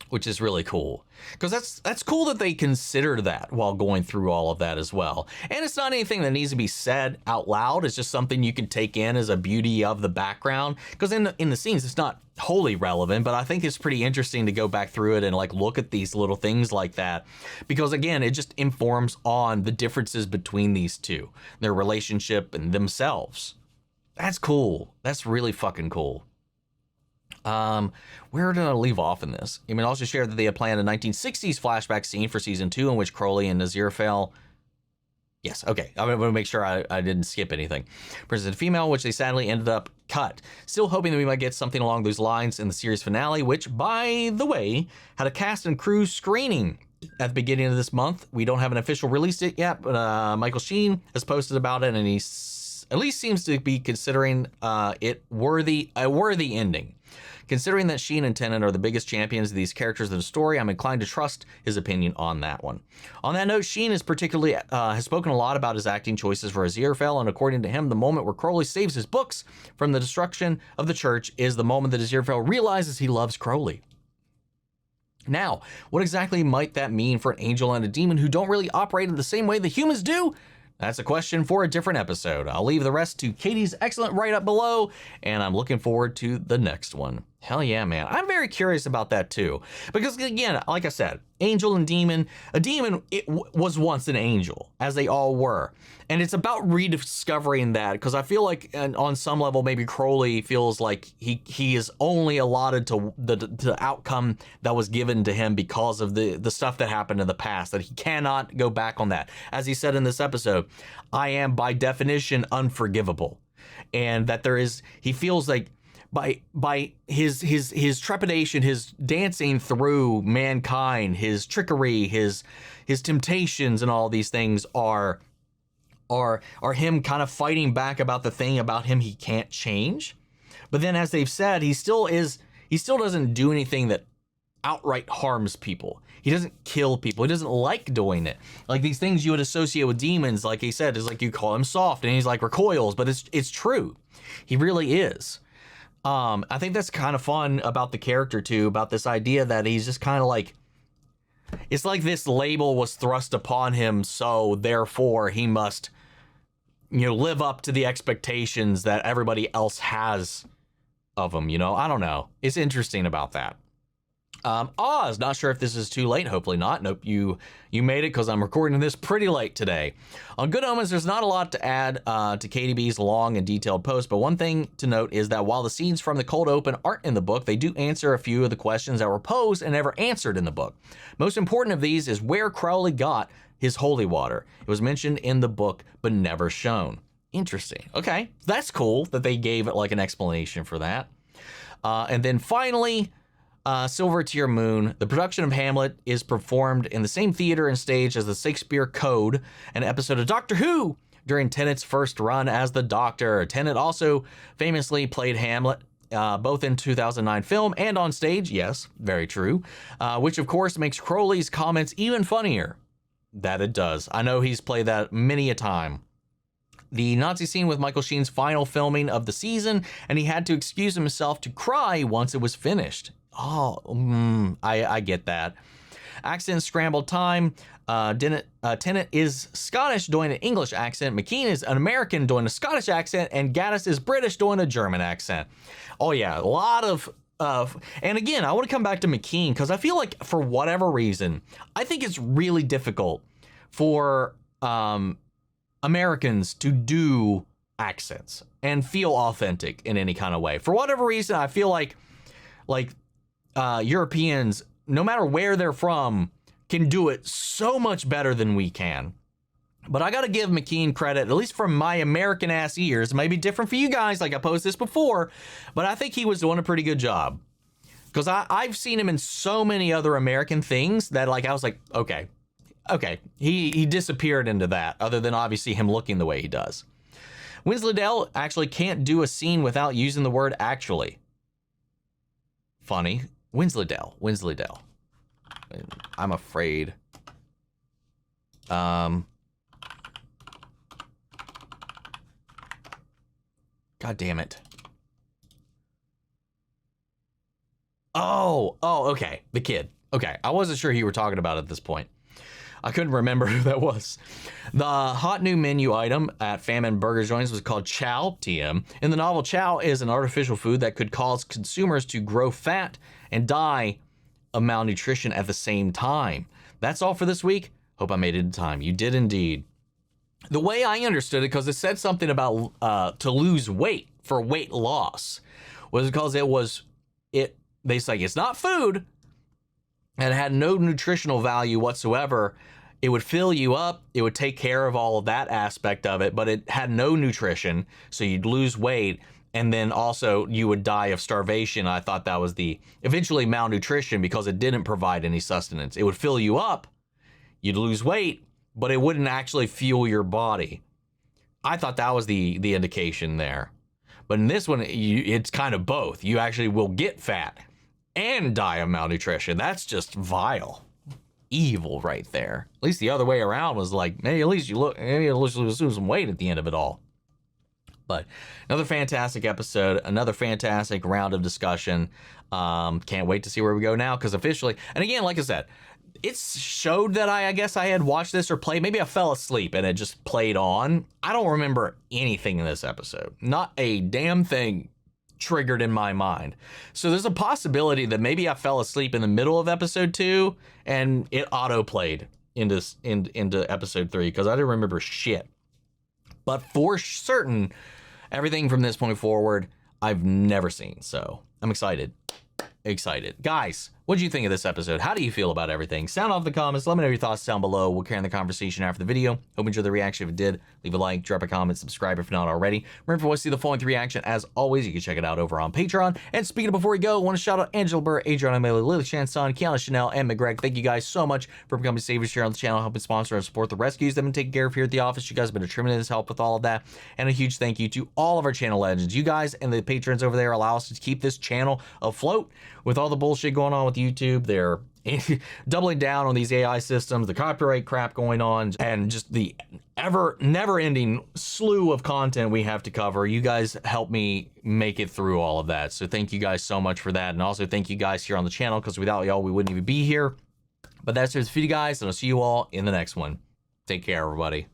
[SPEAKER 1] which is really cool, because that's cool that they consider that while going through all of that as well. And it's not anything that needs to be said out loud. It's just something you can take in as a beauty of the background, because in the scenes it's not wholly relevant, but I think it's pretty interesting to go back through it and like look at these little things like that, because again, it just informs on the differences between these two, their relationship and themselves. That's cool. That's really fucking cool. Where did I leave off in this? I mean, also shared that they had planned a 1960s flashback scene for season 2 in which Crowley and Aziraphale. Yes, okay. I'm going to make sure I didn't skip anything. Presented female, which they sadly ended up cut. Still hoping that we might get something along those lines in the series finale, which, by the way, had a cast and crew screening at the beginning of this month. We don't have an official release date yet, but Michael Sheen has posted about it, and he at least seems to be considering it a worthy ending. Considering that Sheen and Tennant are the biggest champions of these characters in the story, I'm inclined to trust his opinion on that one. On that note, Sheen has spoken a lot about his acting choices for Aziraphale, and according to him, the moment where Crowley saves his books from the destruction of the church is the moment that Aziraphale realizes he loves Crowley. Now, what exactly might that mean for an angel and a demon who don't really operate in the same way the humans do? That's a question for a different episode. I'll leave the rest to Katie's excellent write-up below, and I'm looking forward to the next one. Hell yeah, man. I'm very curious about that too. Because again, like I said, angel and demon, a demon was once an angel, as they all were. And it's about rediscovering that, because I feel like on some level, maybe Crowley feels like he is only allotted to the outcome that was given to him because of the stuff that happened in the past, that he cannot go back on that. As he said in this episode, I am by definition unforgivable. And that he feels like by his trepidation, his dancing through mankind, his trickery, his temptations, and all these things are him kind of fighting back about the thing about him he can't change. But then, as they've said, he still doesn't do anything that outright harms people. He doesn't kill people. He doesn't like doing it. Like these things you would associate with demons, like he said, is like you call him soft, and he's like recoils, but it's true. He really is. I think that's kind of fun about the character too, about this idea that he's just kind of like, it's like this label was thrust upon him, so therefore he must, live up to the expectations that everybody else has of him, I don't know. It's interesting about that. Oz, not sure if this is too late. Hopefully not. Nope, you made it, because I'm recording this pretty late today. On Good Omens, there's not a lot to add to KDB's long and detailed post, but one thing to note is that while the scenes from the cold open aren't in the book, they do answer a few of the questions that were posed and never answered in the book. Most important of these is where Crowley got his holy water. It was mentioned in the book, but never shown. Interesting. Okay, that's cool that they gave it like an explanation for that. And then finally, Silver to Your Moon. The production of Hamlet is performed in the same theater and stage as the Shakespeare Code, an episode of Doctor Who during Tennant's first run as the Doctor. Tennant also famously played Hamlet, both in 2009 film and on stage. Yes, very true. Which of course makes Crowley's comments even funnier. That it does. I know he's played that many a time. The Nazi scene with Michael Sheen's final filming of the season, and he had to excuse himself to cry once it was finished. Oh, I get that. Accent scrambled time. Tennant is Scottish doing an English accent. McKean is an American doing a Scottish accent, and Gaddis is British doing a German accent. Oh yeah, a lot of and again, I want to come back to McKean, because I feel like for whatever reason, I think it's really difficult for Americans to do accents and feel authentic in any kind of way. For whatever reason, I feel like Europeans, no matter where they're from, can do it so much better than we can. But I got to give McKean credit, at least from my American ass ears. It may be different for you guys, like I posed this before, but I think he was doing a pretty good job. Because I've seen him in so many other American things that like I was like, okay. He disappeared into that, other than obviously him looking the way he does. Winslow actually can't do a scene without using the word actually. Funny. Winslow. I'm afraid. God damn it. Oh, okay. The kid. Okay. I wasn't sure you were talking about it at this point. I couldn't remember who that was. The hot new menu item at Famine Burger Joints was called Chow, TM. In the novel, Chow is an artificial food that could cause consumers to grow fat and die of malnutrition at the same time. That's all for this week. Hope I made it in time. You did indeed. The way I understood it, because it said something about to lose weight for weight loss, was because they say it's not food and it had no nutritional value whatsoever. It would fill you up. It would take care of all of that aspect of it, but it had no nutrition. So you'd lose weight and then also you would die of starvation. I thought that was the eventually malnutrition because it didn't provide any sustenance. It would fill you up. You'd lose weight, but it wouldn't actually fuel your body. I thought that was the indication there. But in this one, it's kind of both. You actually will get fat and die of malnutrition. That's just vile. Evil right there. At least the other way around was like, maybe at least you lose some weight at the end of it all. But another fantastic episode, another fantastic round of discussion. Can't wait to see where we go now, because officially, and again, like I said, it showed that I guess I had watched this or played. Maybe I fell asleep and it just played on. I don't remember anything in this episode. Not a damn thing triggered in my mind. So there's a possibility that maybe I fell asleep in the middle of episode 2 and it auto-played into episode 3 because I didn't remember shit. But for certain, everything from this point forward, I've never seen. So I'm excited. Guys, what do you think of this episode? How do you feel about everything? Sound off in the comments. Let me know your thoughts down below. We'll carry on the conversation after the video. Hope you enjoyed the reaction. If you did, leave a like, drop a comment, subscribe if not already. Remember, if you want to see the full-length reaction, as always, you can check it out over on Patreon. And speaking of before we go, I want to shout out Angela Burr, Adriana Mele, Lily Chanson, Kiana Chanel, and McGreg. Thank you guys so much for becoming savers here on the channel, helping sponsor and support the rescues that have been taken care of here at the office. You guys have been a tremendous help with all of that. And a huge thank you to all of our channel legends. You guys and the patrons over there allow us to keep this channel afloat with all the bullshit going on with YouTube. They're doubling down on these AI systems, the copyright crap going on, and just the never-ending slew of content we have to cover. You guys help me make it through all of that. So thank you guys so much for that. And also thank you guys here on the channel, because without y'all, we wouldn't even be here. But that's it for you guys, and I'll see you all in the next one. Take care, everybody.